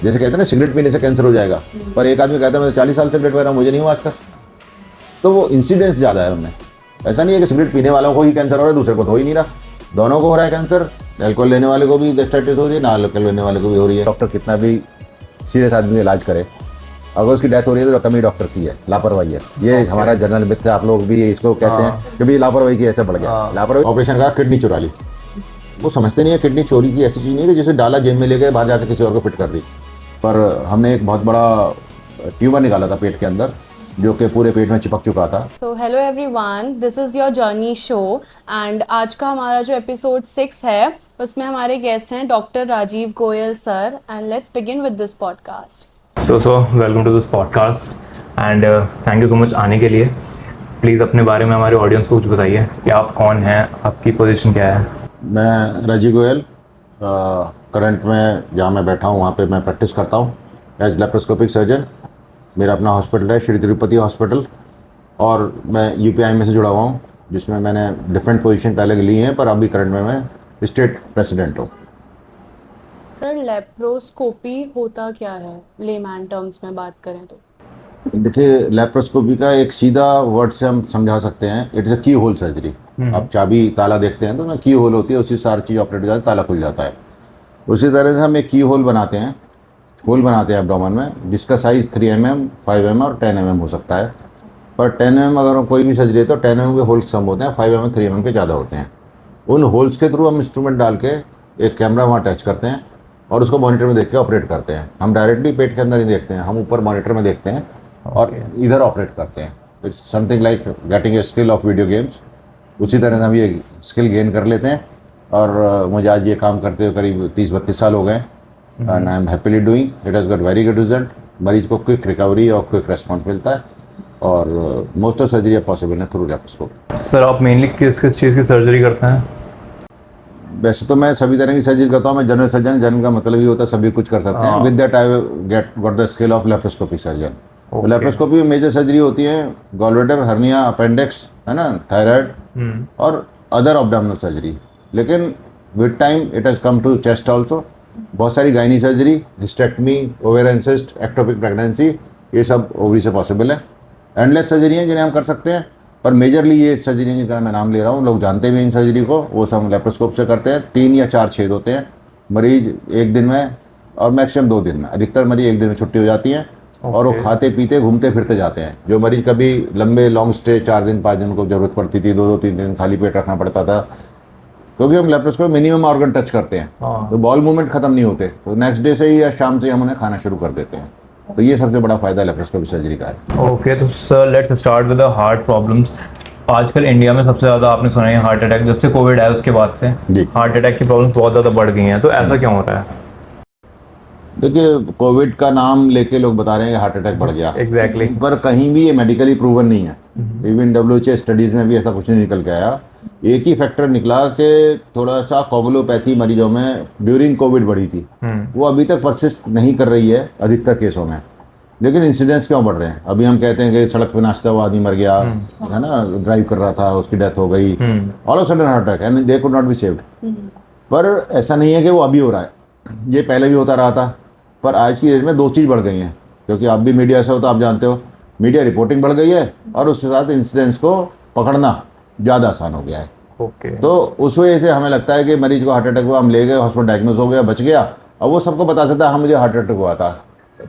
जैसे कहते हैं ना सिगरेट पीने से कैंसर हो जाएगा, पर एक आदमी कहता है मैं 40 साल सिगरेट पी रहा हूँ, मुझे नहीं हुआ आज तक। तो वो इंसिडेंस ज़्यादा है उनमें। ऐसा नहीं है कि सिगरेट पीने वालों को ही कैंसर हो रहा है, दूसरे को तो हो ही नहीं रहा, दोनों को हो रहा है कैंसर। अल्कोहल लेने वाले को भी गैस्ट्राइटिस हो रही है, ना अल्कोहल लेने वाले को भी हो रही है। डॉक्टर कितना भी सीरियस आदमी का इलाज करे, अगर उसकी डेथ हो रही है तो कमी डॉक्टर की है, लापरवाही है। ये हमारा जनरल मिथ है, आप लोग भी इसको कहते हैं कि भाई लापरवाही की ऐसे बढ़ गया। लापरवाही, ऑपरेशन करा, किडनी चुरा ली। वो समझते नहीं है किडनी चोरी की ऐसी चीज़ नहीं है कि जिसे डाला जेब में ले गए, बाहर जाकर किसी और को फिट कर दी। पर हमने एक बहुत बड़ा ट्यूमर निकाला था पेट के अंदर, जो कि पूरे पेट में चिपक चुका था। So hello everyone, this is your journey show and आज का हमारा जो एपिसोड 6 है उसमें हमारे गेस्ट हैं doctor Rajeev Goyal sir and let's begin with this podcast. So welcome to this podcast and thank you so much आने के लिए। प्लीज़ अपने बारे में हमारे ऑडियंस को कुछ बताइए कि आप कौन हैं, आपकी पोजीशन क्या है। मैं राजीव गोयल, करंट में जहाँ मैं बैठा हूँ वहाँ पे मैं प्रैक्टिस करता हूँ एज लेप्रोस्कोपिक सर्जन। मेरा अपना हॉस्पिटल है श्री तिरुपति हॉस्पिटल, और मैं यूपीआई में से जुड़ा हुआ हूँ, जिसमें मैंने डिफरेंट पोजीशन पहले ली हैं, पर अभी करंट में मैं स्टेट प्रेसिडेंट हूँ। सर लेप्रोस्कोपी होता क्या है, लेमैन टर्म्स में बात करें तो? देखिए, लेप्रोस्कोपी का एक सीधा वर्ड से हम समझा सकते हैं, इट्स अ की होल सर्जरी। आप चाबी ताला देखते हैं तो ना की होल होती है, उसी सारी चीज़ ऑपरेट हो जाती है, ताला खुल जाता है। उसी तरह से हम एक की होल बनाते हैं, होल बनाते हैं एब्डोमेन में, जिसका साइज़ 3 mm, 5 mm और 10 mm हो सकता है। पर 10 mm अगर कोई भी सर्जरी है तो 10 mm के होल्स कम होते हैं, 5 mm 3 mm के ज़्यादा होते हैं। उन होल्स के थ्रू हम इंस्ट्रूमेंट डाल के एक कैमरा वहाँ अटैच करते हैं और उसको मॉनिटर में देख के ऑपरेट करते हैं। हम डायरेक्टली पेट के अंदर नहीं देखते हैं, हम ऊपर मॉनिटर में देखते हैं और इधर ऑपरेट करते हैं। It's something like getting a skill of video games. उसी तरह से हम ये स्किल गेन कर लेते हैं, और मुझे आज ये काम करते हुए करीब 30-32 साल हो गए and I am happily doing. It has got very good result. मरीज को क्विक रिकवरी और क्विक रेस्पॉन्स मिलता है, और मोस्ट ऑफ सर्जरी पॉसिबल है थ्रू लेप्रोस्कोपी। सर आप मेनली किस किस चीज़ की सर्जरी करते हैं? वैसे तो मैं सभी तरह की सर्जरी करता हूँ, मैं जनरल सर्जन। जनरल का मतलब ही होता है सभी कुछ कर सकते हैं। With that I got the skill of laparoscopic surgeon. Laparoscopy में मेजर सर्जरी होती है गॉलब्लैडर, हर्निया, अपेंडिक्स, है ना, थायराइड और अदर ऑब्डोमिनल सर्जरी। लेकिन with time it has come to chest also. बहुत सारी gynae surgery, hysterectomy, ovarian cyst, ectopic pregnancy, ये सब ओवरी से पॉसिबल है। एंडलेस सर्जरी हैं जिन्हें हम कर सकते हैं, पर मेजरली ये सर्जरी जिनका मैं नाम ले रहा हूँ, लोग जानते भी हैं इन सर्जरी को, वो सब लेप्रोस्कोप से करते हैं। 3 या 4 छेद होते हैं। मरीज एक दिन में और मैक्सिमम 2 दिन में, अधिकतर मरीज एक दिन में छुट्टी हो जाती है, और वो खाते पीते घूमते फिरते जाते हैं। जो मरीज कभी लंबे लॉन्ग स्टे 4 दिन 5 दिन को जरूरत पड़ती थी, 2-2 3 दिन खाली पेट रखना पड़ता था, क्योंकि हम लेप्रोस्कोप मिनिमम ऑर्गन टच करते हैं, तो बॉल मूवमेंट खत्म नहीं होते, तो नेक्स्ट डे से ही या शाम से हम उन्हें खाना शुरू कर देते हैं। तो ये सबसे बड़ा फायदा लेप्रोस्कोपी सर्जरी का है। ओके, तो sir let's start with the heart problems. आजकल इंडिया में सबसे ज़्यादा आपने सुना है हार्ट अटैक, जब से कोविड आया उसके बाद से हार्ट अटैक की प्रॉब्लम्स बहुत ज़्यादा बढ़ गई हैं, तो ऐसा क्यों हो रहा है? देखिए, कोविड का नाम लेके लोग बता रहे हैं कि हार्ट अटैक बढ़ गया। एग्जैक्टली। पर कहीं भी ये मेडिकली प्रूवन नहीं है। इवन WHO स्टडीज़ में भी ऐसा कुछ नहीं निकल के आया। एक ही फैक्टर निकला कि थोड़ा सा कोगुलोपैथी मरीजों में ड्यूरिंग कोविड बढ़ी थी, वो अभी तक परसिस्ट नहीं कर रही है अधिकतर केसों में। लेकिन इंसिडेंट्स क्यों बढ़ रहे हैं? अभी हम कहते हैं कि सड़क पे नाचता हुआ आदमी मर गया, है ना, ड्राइव कर रहा था, उसकी डेथ हो गई, all of sudden heart attack and they could not be saved. पर ऐसा नहीं है कि वो अभी हो रहा है, ये पहले भी होता रहा था। पर आज की डेट में 2 चीज़ बढ़ गई हैं, क्योंकि आप भी मीडिया से हो तो आप जानते हो, मीडिया रिपोर्टिंग बढ़ गई है और उसके साथ इंसिडेंट्स को पकड़ना ज़्यादा आसान हो गया है। तो उस वजह से हमें लगता है कि मरीज को हार्ट अटैक हुआ, हम ले गए हॉस्पिटल, डायग्नोज हो गया, बच गया, अब वो सबको पता चलता है हाँ मुझे हार्ट अटैक हुआ था।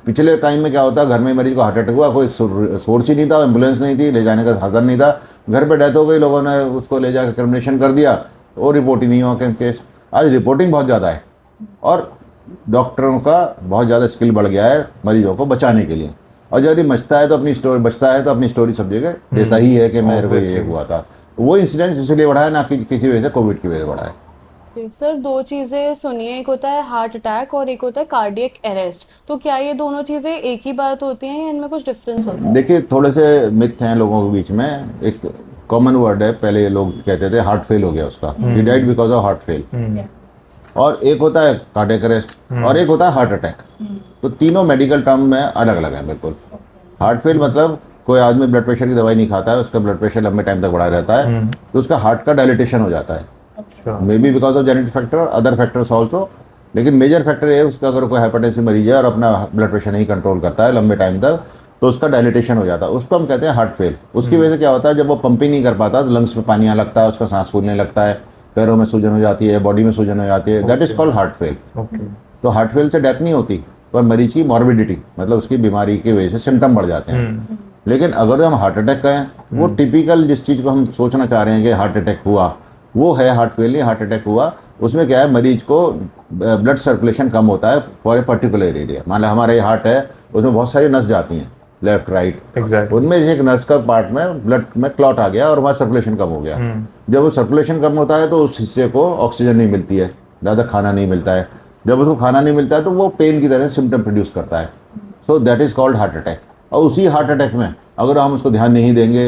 पिछले टाइम में क्या होता है, घर में मरीज को हार्ट अटैक हुआ, कोई सोर्स ही नहीं था, एम्बुलेंस नहीं थी, ले जाने का साधन नहीं था, घर पे डेथ हो गई, लोगों ने उसको ले जाकर क्रिमिनेशन कर दिया, वो रिपोर्ट ही नहीं हुआ केस। आज रिपोर्टिंग बहुत ज़्यादा है और डॉक्टरों का बहुत ज़्यादा स्किल बढ़ गया है मरीजों को बचाने के लिए, और जब ये बचता है तो अपनी स्टोरी सब जगह देता ही है कि मेरे को ये हुआ था। वो इंसिडेंट इसलिए बढ़ा है, ना कि किसी वजह से कोविड की वजह से बढ़ा है। सर 2 चीज़ें सुनिए, एक होता है हार्ट अटैक और एक होता है कार्डियक अरेस्ट, तो क्या ये दोनों चीज़ें एक ही बात होती हैं या इनमें कुछ डिफरेंस होता है? देखिए, थोड़े से मिथ हैं लोगों के बीच में। एक कॉमन वर्ड है, पहले लोग कहते थे हार्ट फेल हो गया उसका, he died because of heart fail, और एक होता है कार्डियक अरेस्ट और एक होता है हार्ट अटैक। तो तीनों मेडिकल टर्म में अलग अलग हैं बिल्कुल। हार्ट फेल मतलब कोई आदमी ब्लड प्रेशर की दवाई नहीं खाता है, उसका ब्लड प्रेशर लंबे टाइम तक बढ़ा रहता है, तो उसका हार्ट का डायलिटेशन हो जाता है, may be because of genetic factor, other factors also, लेकिन मेजर फैक्टर ये है उसका, अगर कोई हाइपरटेंसिव मरीज है और अपना ब्लड प्रेशर नहीं कंट्रोल करता है लंबे टाइम तक, तो उसका डायलिटेशन हो जाता है, उसको हम कहते हैं हार्ट फेल। उसकी वजह से क्या होता है, जब वो पंपिंग नहीं कर पाता तो लंग्स में पानी आने लगता है, उसका सांस फूलने लगता है, पैरों में सूजन हो जाती है, बॉडी में सूजन हो जाती है, that is called heart fail. तो हार्ट फेल से डेथ नहीं होती, पर मरीज की मॉर्बिडिटी मतलब उसकी बीमारी की वजह से सिम्टम बढ़ जाते हैं। लेकिन अगर हम हार्ट अटैक कहें, वो टिपिकल जिस चीज़ को हम सोचना चाह रहे हैं कि हार्ट अटैक हुआ, वो है हार्ट फेल नहीं, हार्ट अटैक हुआ। उसमें क्या है, मरीज को ब्लड सर्कुलेशन कम होता है फॉर ए पर्टिकुलर एरिया। मान लो हमारे हार्ट है, उसमें बहुत सारी नस जाती हैं, लेफ्ट राइट, उनमें से एक नस का पार्ट में ब्लड में क्लॉट आ गया और वहाँ सर्कुलेशन कम हो गया। जब वो सर्कुलेशन कम होता है तो उस हिस्से को ऑक्सीजन नहीं मिलती है, ज़्यादा खाना नहीं मिलता है। जब उसको खाना नहीं मिलता है तो वो पेन की तरह सिम्टम प्रोड्यूस करता है। So that is called heart attack. और उसी हार्ट अटैक में अगर हम उसको ध्यान नहीं देंगे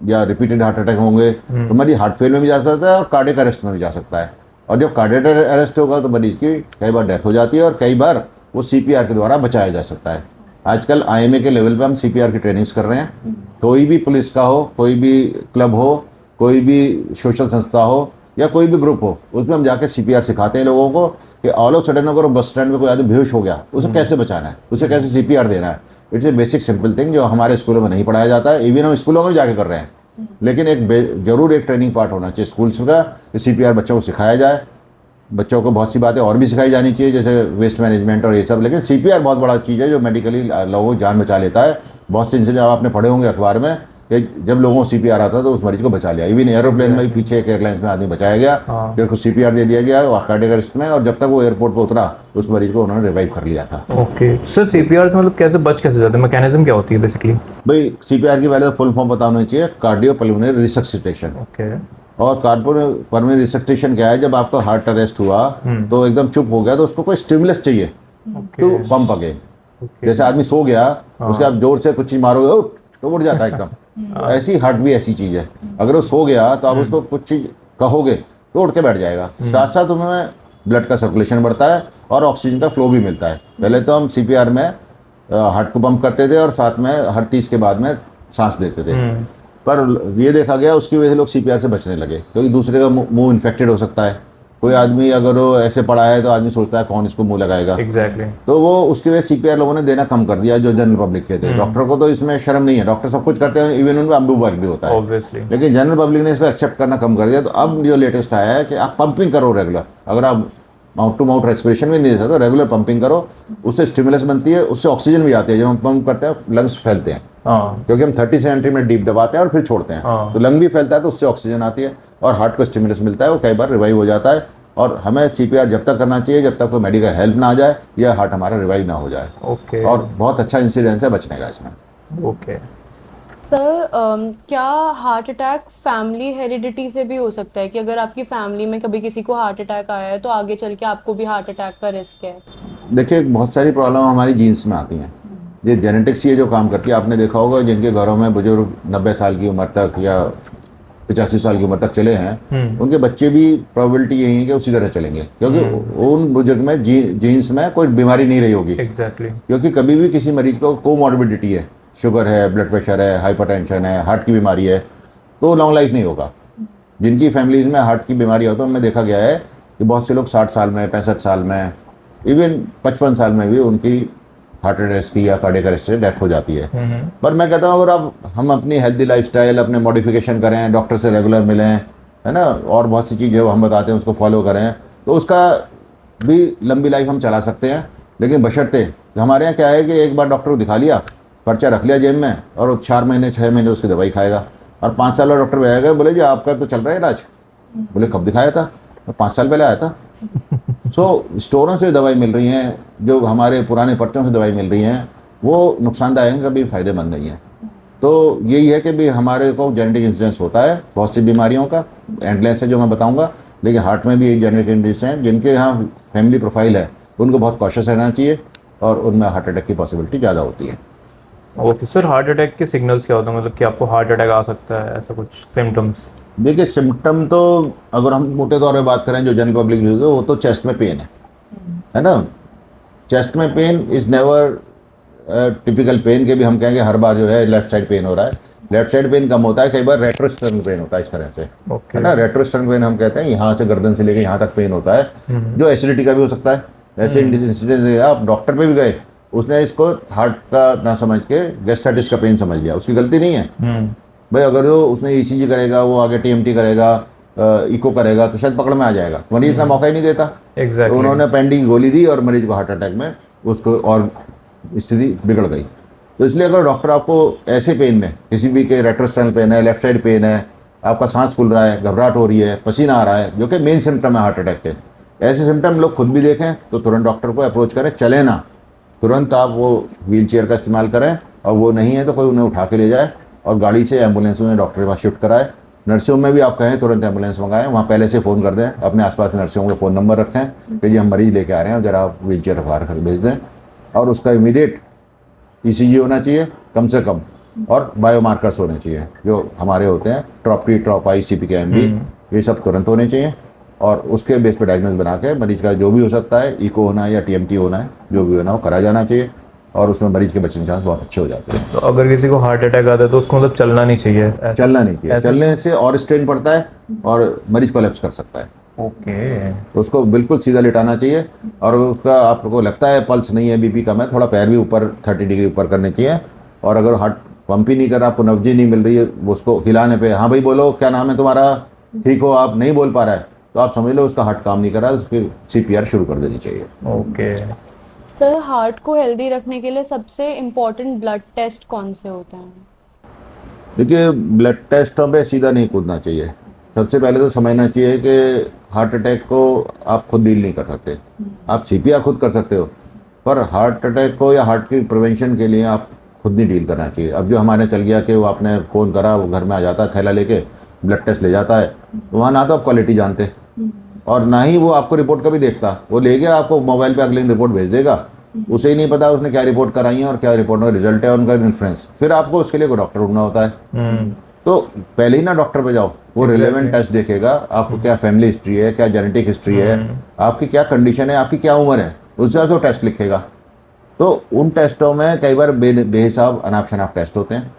या रिपीटेड हार्ट अटैक होंगे तो मरीज हार्ट फेल में भी जा सकता है और कार्डियक अरेस्ट में भी जा सकता है। और जब कार्डियक अरेस्ट होगा तो मरीज की कई बार डेथ हो जाती है और कई बार वो CPR के द्वारा बचाया जा सकता है। आजकल IMA के लेवल पे हम CPR की ट्रेनिंग्स कर रहे हैं। कोई भी पुलिस का हो, कोई भी क्लब हो, कोई भी सोशल संस्था हो या कोई भी ग्रुप हो, उसमें हम जाके CPR सिखाते हैं लोगों को कि ऑल ऑफ सडन अगर बस स्टैंड में कोई आदमी बेहोश हो गया, उसे कैसे बचाना है, उसे कैसे CPR देना है। It's a basic simple thing जो हमारे स्कूलों में नहीं पढ़ाया जाता है। इवन हम स्कूलों में जाके कर रहे हैं, लेकिन एक जरूर एक ट्रेनिंग पार्ट होना चाहिए स्कूल्स का कि CPR बच्चों को सिखाया जाए। बच्चों को बहुत सी बातें और भी सिखाई जानी चाहिए, जैसे वेस्ट मैनेजमेंट और ये सब। लेकिन CPR बहुत बड़ा चीज़ है जो मेडिकली लोगों की जान बचा लेता है। बहुत से इंसिडेंट आपने पढ़े होंगे अखबार में कि जब लोगों को CPR आता तो उस मरीज को बचा लिया। इवन एरोप्लेन में भी पीछे एक एयरलाइंस में आदमी बचाया गया, फिर उसको CPR दे दिया गया कार्डियक अरेस्ट में, और जब तक वो एयरपोर्ट पर उतरा उस मरीज को उन्होंने रिवाइव कर लिया था। ओके सर, CPR से मतलब कैसे बच कैसे जाते हैं, मैकेनिज्म क्या होती है बेसिकली? भाई CPR की पहले फुल फॉर्म बताना चाहिए, कार्डियोपल्मोनरी रिसक्सिटेशन। ओके। और कार्डियोपल्मोनरी रिसक्सिटेशन क्या है, जब आपका हार्ट अरेस्ट हुआ तो एकदम चुप हो गया तो उसको कोई स्टिमुलस चाहिए टू पंप अगेन। जैसे आदमी सो गया, उसके आप जोर से कुछ चीज मारोगे उठ तो उठ जाता है एकदम। ऐसी हार्ट भी ऐसी चीज है, अगर वो सो गया तो आप उसको कुछ चीज कहोगे तो उठ के बैठ जाएगा। साथ साथ उनमें ब्लड का सर्कुलेशन बढ़ता है और ऑक्सीजन का फ्लो भी मिलता है। पहले तो हम CPR में हार्ट को पंप करते थे और साथ में हर 30 के बाद में सांस देते थे, पर ये देखा गया उसकी वजह से लोग CPR से बचने लगे, क्योंकि दूसरे का मुंह इन्फेक्टेड हो सकता है। कोई आदमी अगर वो ऐसे पड़ा है तो आदमी सोचता है कौन इसको मुंह लगाएगा। एग्जैक्टली। तो वो उसकी वजह से CPR लोगों ने देना कम कर दिया, जो जनरल पब्लिक के थे। डॉक्टर को तो इसमें शर्म नहीं है, डॉक्टर सब कुछ करते हैं, इवन उनमें अम्बू वर्क भी होता है, ऑब्वियसली। लेकिन जनरल पब्लिक ने इसको एक्सेप्ट करना कम कर दिया। तो अब जो लेटेस्ट आया है कि आप पंपिंग करो रेगुलर। अगर आप माउथ टू माउथ रेस्पिरेशन भी नहीं दे सकते तो रेगुलर पंपिंग करो, उससे स्टिमुलस बनती है, उससे ऑक्सीजन भी आती है। जब हम पंप करते हैं लंग्स फैलते हैं, क्योंकि हम 30 से 90 मिनट डीप दबाते हैं और फिर छोड़ते हैं, तो लंग भी फैलता है, तो उससे ऑक्सीजन आती है और हार्ट को स्टिमुलस मिलता है, वो कई बार रिवाइव हो जाता है। और हमें CPR जब तक करना चाहिए जब तक कोई मेडिकल हेल्प ना आ जाए या हार्ट हमारा रिवाइव ना हो जाए। ओके। और बहुत अच्छा इंसिडेंस है बचने का इसमें। ओके सर, क्या हार्ट अटैक फैमिली हेरिडिटी से भी हो सकता है कि अगर आपकी फैमिली में कभी किसी को हार्ट अटैक आया है तो आगे चल के आपको भी हार्ट अटैक का रिस्क है? देखिए, बहुत सारी प्रॉब्लम हमारी जीन्स में आती हैं। ये जेनेटिक्स ये जो काम करती है, आपने देखा होगा जिनके घरों में बुजुर्ग 90 साल की उम्र तक या 85 साल की उम्र तक चले हैं, उनके बच्चे भी प्रोबेबिलिटी यही है कि उसी तरह चलेंगे, क्योंकि उन बुजुर्ग में जीन्स में कोई बीमारी नहीं रही होगी। एग्जैक्टली। क्योंकि कभी भी किसी मरीज को कोमॉर्बिडिटी है, शुगर है, ब्लड प्रेशर है, हाइपरटेंशन है, हार्ट की बीमारी है, तो लॉन्ग लाइफ नहीं होगा। जिनकी फैमिलीज में हार्ट की बीमारी होती है उनमें देखा गया है कि बहुत से लोग 60 साल में, 65 साल में, इवन 55 साल में भी उनकी हार्ट अटैक की या कार्डियक अरेस्ट से डेथ हो जाती है। पर मैं कहता हूँ अगर अब हम अपनी हेल्दी लाइफस्टाइल अपने मॉडिफिकेशन करें, डॉक्टर से रेगुलर मिलें, है ना, और बहुत सी चीज़ें हम बताते हैं उसको फॉलो करें, तो उसका भी लंबी लाइफ हम चला सकते हैं। लेकिन बशर्ते हमारे यहाँ क्या है कि एक बार डॉक्टर को दिखा लिया, पर्चा रख लिया जेब में, और वो 4 महीने 6 महीने उसकी दवाई खाएगा। और 5 साल वाला डॉक्टर भी आएगा, बोले जी आपका तो चल रहा है इलाज। बोले कब दिखाया था? 5 साल पहले आया था। स्टोरों से दवाई मिल रही हैं, जो हमारे पुराने पर्चों से दवाई मिल रही हैं, वो नुकसानदायक है, कभी फ़ायदेमंद नहीं है। तो यही है कि भी हमारे को जेनेटिक इंसिडेंस होता है बहुत सी बीमारियों का, एंडलेस है जो मैं बताऊंगा, लेकिन हार्ट में भी एक जेनेटिक इंसिडेंस हैं। जिनके यहाँ फैमिली प्रोफाइल है उनको बहुत कॉशियस रहना चाहिए और उनमें हार्ट अटैक की पॉसिबिलिटी ज़्यादा होती है। ओके सर, हार्ट अटैक के सिग्नल्स क्या होते हैं, मतलब कि आपको हार्ट अटैक आ सकता है, ऐसा कुछ सिम्टम्स? देखिए, सिम्टम तो अगर हम मोटे तौर पे बात करें जो जनरल पब्लिक यूज है, वो तो चेस्ट में पेन है ना। चेस्ट में pain is never typical pain के भी हम कहेंगे हर बार जो है लेफ्ट साइड पेन हो रहा है। लेफ्ट साइड पेन कम होता है, कई बार रेट्रोस्टर्नल पेन होता है इस तरह से, ओके है ना। रेट्रोस्टर्नल पेन हम कहते हैं यहाँ से गर्दन से लेकर यहाँ तक पेन होता है, जो एसिडिटी का भी हो सकता है। ऐसे इंसिडेंस आप डॉक्टर पे भी गए, उसने इसको हार्ट का ना समझ के गैस्ट्राइटिस का पेन समझ लिया, उसकी गलती नहीं है भाई। अगर वो उसने ईसीजी करेगा, वो आगे टीएमटी करेगा, इको करेगा, तो शायद पकड़ में आ जाएगा। मरीज इतना मौका ही नहीं देता। तो उन्होंने पेंडिंग की गोली दी और मरीज को हार्ट अटैक में उसको और स्थिति बिगड़ गई। तो इसलिए अगर डॉक्टर आपको ऐसे पेन में, किसी भी के रेट्रोस्टर्नल पेन है, लेफ्ट साइड पेन है, आपका सांस फूल रहा है, घबराहट हो रही है, पसीना आ रहा है, जो कि मेन सिम्टम है हार्ट अटैक के, ऐसे सिम्टम लोग खुद भी देखें तो तुरंत डॉक्टर को अप्रोच करें। चले ना, तुरंत आप वो व्हील चेयर का इस्तेमाल करें, और वो नहीं है तो कोई उन्हें उठा के ले जाए और गाड़ी से एम्बुलेंस में डॉक्टर के पास शिफ्ट कराए। नर्सिंग में भी आप कहें तुरंत एम्बुलेंस मंगाएं, वहाँ पहले से फ़ोन कर दें, अपने आसपास के नर्सिंग के फ़ोन नंबर रखें कि जी हम मरीज़ लेके आ रहे हैं, जरा आप व्हील चेयर बाहर कर भेज दें। और उसका इमीडिएट ईसीजी होना चाहिए कम से कम, और बायोमार्कर्स होने चाहिए जो हमारे होते हैं, ट्रॉपी, ट्रॉपाई, CPK-MB, ये सब तुरंत होने चाहिए। और उसके बेस पे डायग्नोस बना के मरीज का जो भी हो सकता है, इको होना है या TMT होना है, जो भी होना वो करा जाना चाहिए, और उसमें मरीज के बचने के चांस बहुत अच्छे हो जाते हैं। तो अगर किसी को हार्ट अटैक आता है तो उसको मतलब चलना नहीं चाहिए? चलना नहीं चाहिए, चलने से और स्ट्रेन पड़ता है और मरीज कोलैप्स कर सकता है। ओके उसको बिल्कुल सीधा लिटाना चाहिए, और उसका आपको लगता है पल्स नहीं है, BP कम है, थोड़ा पैर भी ऊपर 30 डिग्री ऊपर करने चाहिए। और अगर हार्ट पंप ही नहीं कर रहा, आपको नब्ज ही नहीं मिल रही है, उसको हिलाने पे, हाँ भाई बोलो क्या नाम है तुम्हारा, ठीक हो, आप नहीं बोल पा रहा है, तो आप समझ लो उसका हार्ट काम नहीं कर रहा है, उसकी CPR शुरू कर देनी चाहिए। ओके सर, हार्ट को हेल्दी रखने के लिए सबसे इम्पोर्टेंट ब्लड टेस्ट कौन से होते हैं? देखिए, ब्लड टेस्टों पे सीधा नहीं कूदना चाहिए। सबसे पहले तो समझना चाहिए कि हार्ट अटैक को आप खुद डील नहीं कर सकते। आप CPR खुद कर सकते हो, पर हार्ट अटैक को या हार्ट की प्रिवेंशन के लिए आप खुद नहीं डील करना चाहिए। अब जो हमारे चल गया कि वो आपने फ़ोन करा, वो घर में आ जाता है थैला लेके, ब्लड टेस्ट ले जाता है, तो वहाँ ना तो आप क्वालिटी जानते और ना ही वो आपको रिपोर्ट कभी देखता। वो ले गया, आपको मोबाइल पे अगले दिन रिपोर्ट भेज देगा, उसे ही नहीं पता उसने क्या रिपोर्ट कराई है और क्या रिपोर्ट में रिजल्ट है, उनका इन्फ्लुएंस। फिर आपको उसके लिए कोई डॉक्टर ढूंढना होता है। तो पहले ही ना डॉक्टर पे जाओ, वो रिलेवेंट टेस्ट देखेगा, आपको क्या फैमिली हिस्ट्री है, क्या जेनेटिक हिस्ट्री है, आपकी क्या कंडीशन है, आपकी क्या उम्र है, उस हिसाब से वो टेस्ट लिखेगा। तो उन टेस्टों में कई बार बेहिसाब अनाप शनाप टेस्ट होते हैं,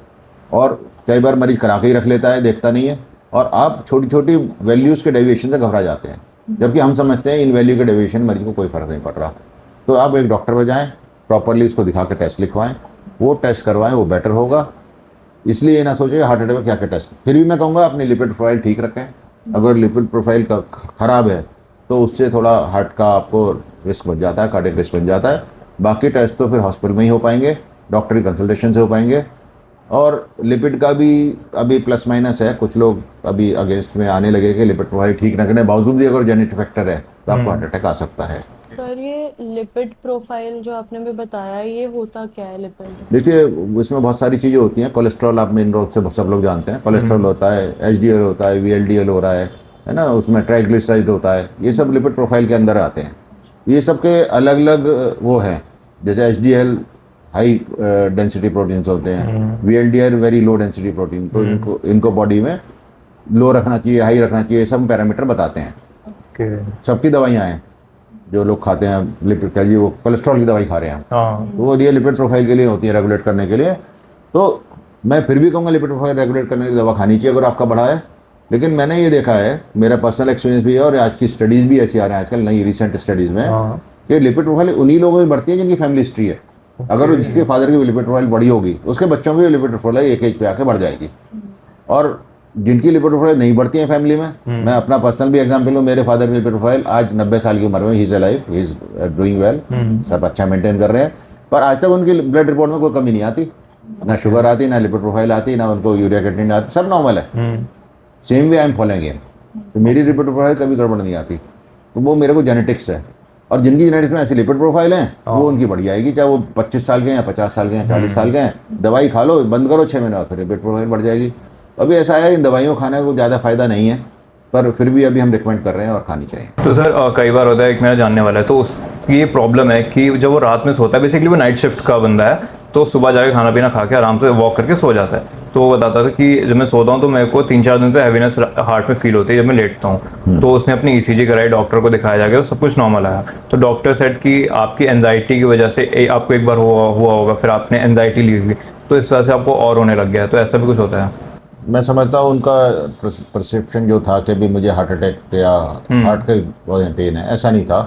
और कई बार मरीज करा के ही रख लेता है, देखता नहीं है, और आप छोटी छोटी वैल्यूज़ के डेविएशन से घबरा जाते हैं, जबकि हम समझते हैं इन वैल्यू के डेविएशन मरीज को कोई फ़र्क नहीं पड़ रहा। तो आप एक डॉक्टर पर जाएँ, प्रॉपरली इसको दिखा के टेस्ट लिखवाएं, वो टेस्ट करवाएं, वो बेटर होगा। इसलिए ये ना सोचिए हार्ट अटैक में क्या क्या टेस्ट। फिर भी मैं कहूँगा अपनी लिपिड प्रोफाइल ठीक रखें। अगर लिपिड प्रोफाइल का ख़राब है तो उससे थोड़ा हार्ट का आपको रिस्क बन जाता है, कार्डियक रिस्क बन जाता है। बाकी टेस्ट तो फिर हॉस्पिटल में ही हो पाएंगे, डॉक्टर की कंसल्टेशन से हो पाएंगे। और लिपिड का भी अभी प्लस माइनस है, कुछ लोग अभी अगेंस्ट में आने लगे कि लिपिड प्रोफाइल ठीक रखने बावजूद भी अगर जेनेटिक फैक्टर है तो आपको हार्ट अटैक आ सकता है। सर, ये लिपिड प्रोफाइल जो आपने भी बताया, ये होता क्या है लिपिड? देखिए, इसमें बहुत सारी चीज़ें होती हैं। कोलेस्ट्रॉल आप मेन रोड से सब लोग जानते हैं, कोलेस्ट्रॉल होता है, HDL होता है, VLDL हो रहा है ना, उसमें ट्राइग्लिसराइड होता है, ये सब लिपिड प्रोफाइल के अंदर आते हैं। ये सब के अलग अलग वो हैं, जैसे HDL हाई डेंसिटी प्रोटीन्स होते हैं, VLDL very low density protein, तो इनको बॉडी में लो रखना चाहिए, हाई रखना चाहिए, सब पैरामीटर बताते हैं। सबकी दवाइयाँ हैं जो लोग खाते हैं, लिपिड का जी वो कोलेस्ट्रॉल की दवाई खा रहे हैं, तो वो ये लिपिड प्रोफाइल के लिए होती है, रेगुलेट करने के लिए। तो मैं फिर भी कहूँगा लिपिड प्रोफाइल रेगुलेट करने की दवा खानी चाहिए अगर आपका बढ़ा है। लेकिन मैंने ये देखा है, मेरा पर्सनल एक्सपीरियंस भी है, और आज की स्टडीज़ भी ऐसी आ रहे हैं आजकल नई रिसेंट स्टडीज़ में, कि लिपिड प्रोफाइल उन्हीं लोगों में बढ़ती है जिनकी फैमिली हिस्ट्री है। अगर जिसके फादर की लिपिड प्रोफाइल बड़ी होगी, उसके बच्चों की भी लिपिड प्रोफाइल एक एज पे आके बढ़ जाएगी। और जिनकी लिपिड प्रोफाइल नहीं बढ़ती है फैमिली में, मैं अपना पर्सनल भी एग्जांपल लूँ, मेरे फादर की लिपिड प्रोफाइल आज 90 साल की उम्र में, he is alive, he is doing well, सब अच्छा मेंटेन कर रहे हैं, पर आज तक उनकी ब्लड रिपोर्ट में कोई कमी नहीं आती, ना शुगर आती, ना लिपिड प्रोफाइल आती, ना उनको यूरिया क्रिएटिनिन आती, सब नॉर्मल है। Same way I am following him, तो मेरी लिपिड प्रोफाइल कभी गड़बड़ नहीं आती। तो वो मेरे को जेनेटिक्स है, और जिनकी जेनेटिक्स में ऐसी लिपिड प्रोफाइल है वो उनकी बढ़ जाएगी, चाहे वो 25 साल के हैं, 50 साल के हैं, 40 साल के हैं। दवाई खा लो, बंद करो 6 महीने बाद, फिर लिपिड प्रोफाइल बढ़ जाएगी। अभी ऐसा है, इन दवाइयों खाने को ज़्यादा फायदा नहीं है, पर फिर भी अभी हम रिकमेंड कर रहे हैं और खानी चाहिए। तो सर कई बार होता है, एक मेरा जानने वाला है, तो उसकी ये प्रॉब्लम है कि जब वो रात में सोता है, बेसिकली वो नाइट शिफ्ट का बंदा है, तो सुबह जाके खाना पीना खा के आराम से वॉक करके सो जाता है, तो वो बताता था कि जब मैं सोता हूँ तो मेरे को 3-4 दिन से हैवीनेस हार्ट में फील होती है जब मैं लेटता हूँ। तो उसने अपनी ईसीजी कराई, डॉक्टर को दिखाया जाके, तो सब कुछ नॉर्मल आया। तो डॉक्टर सेड कि आपकी एंजाइटी की वजह से आपको एक बार हुआ होगा, फिर आपने एंजाइटी ली होगी, तो इस वजह से आपको और होने लग गया है। तो ऐसा भी कुछ होता है? मैं समझता हूँ उनका परसेप्शन जो था कि भी मुझे हार्ट अटैक या हार्ट के पेन है, ऐसा नहीं था।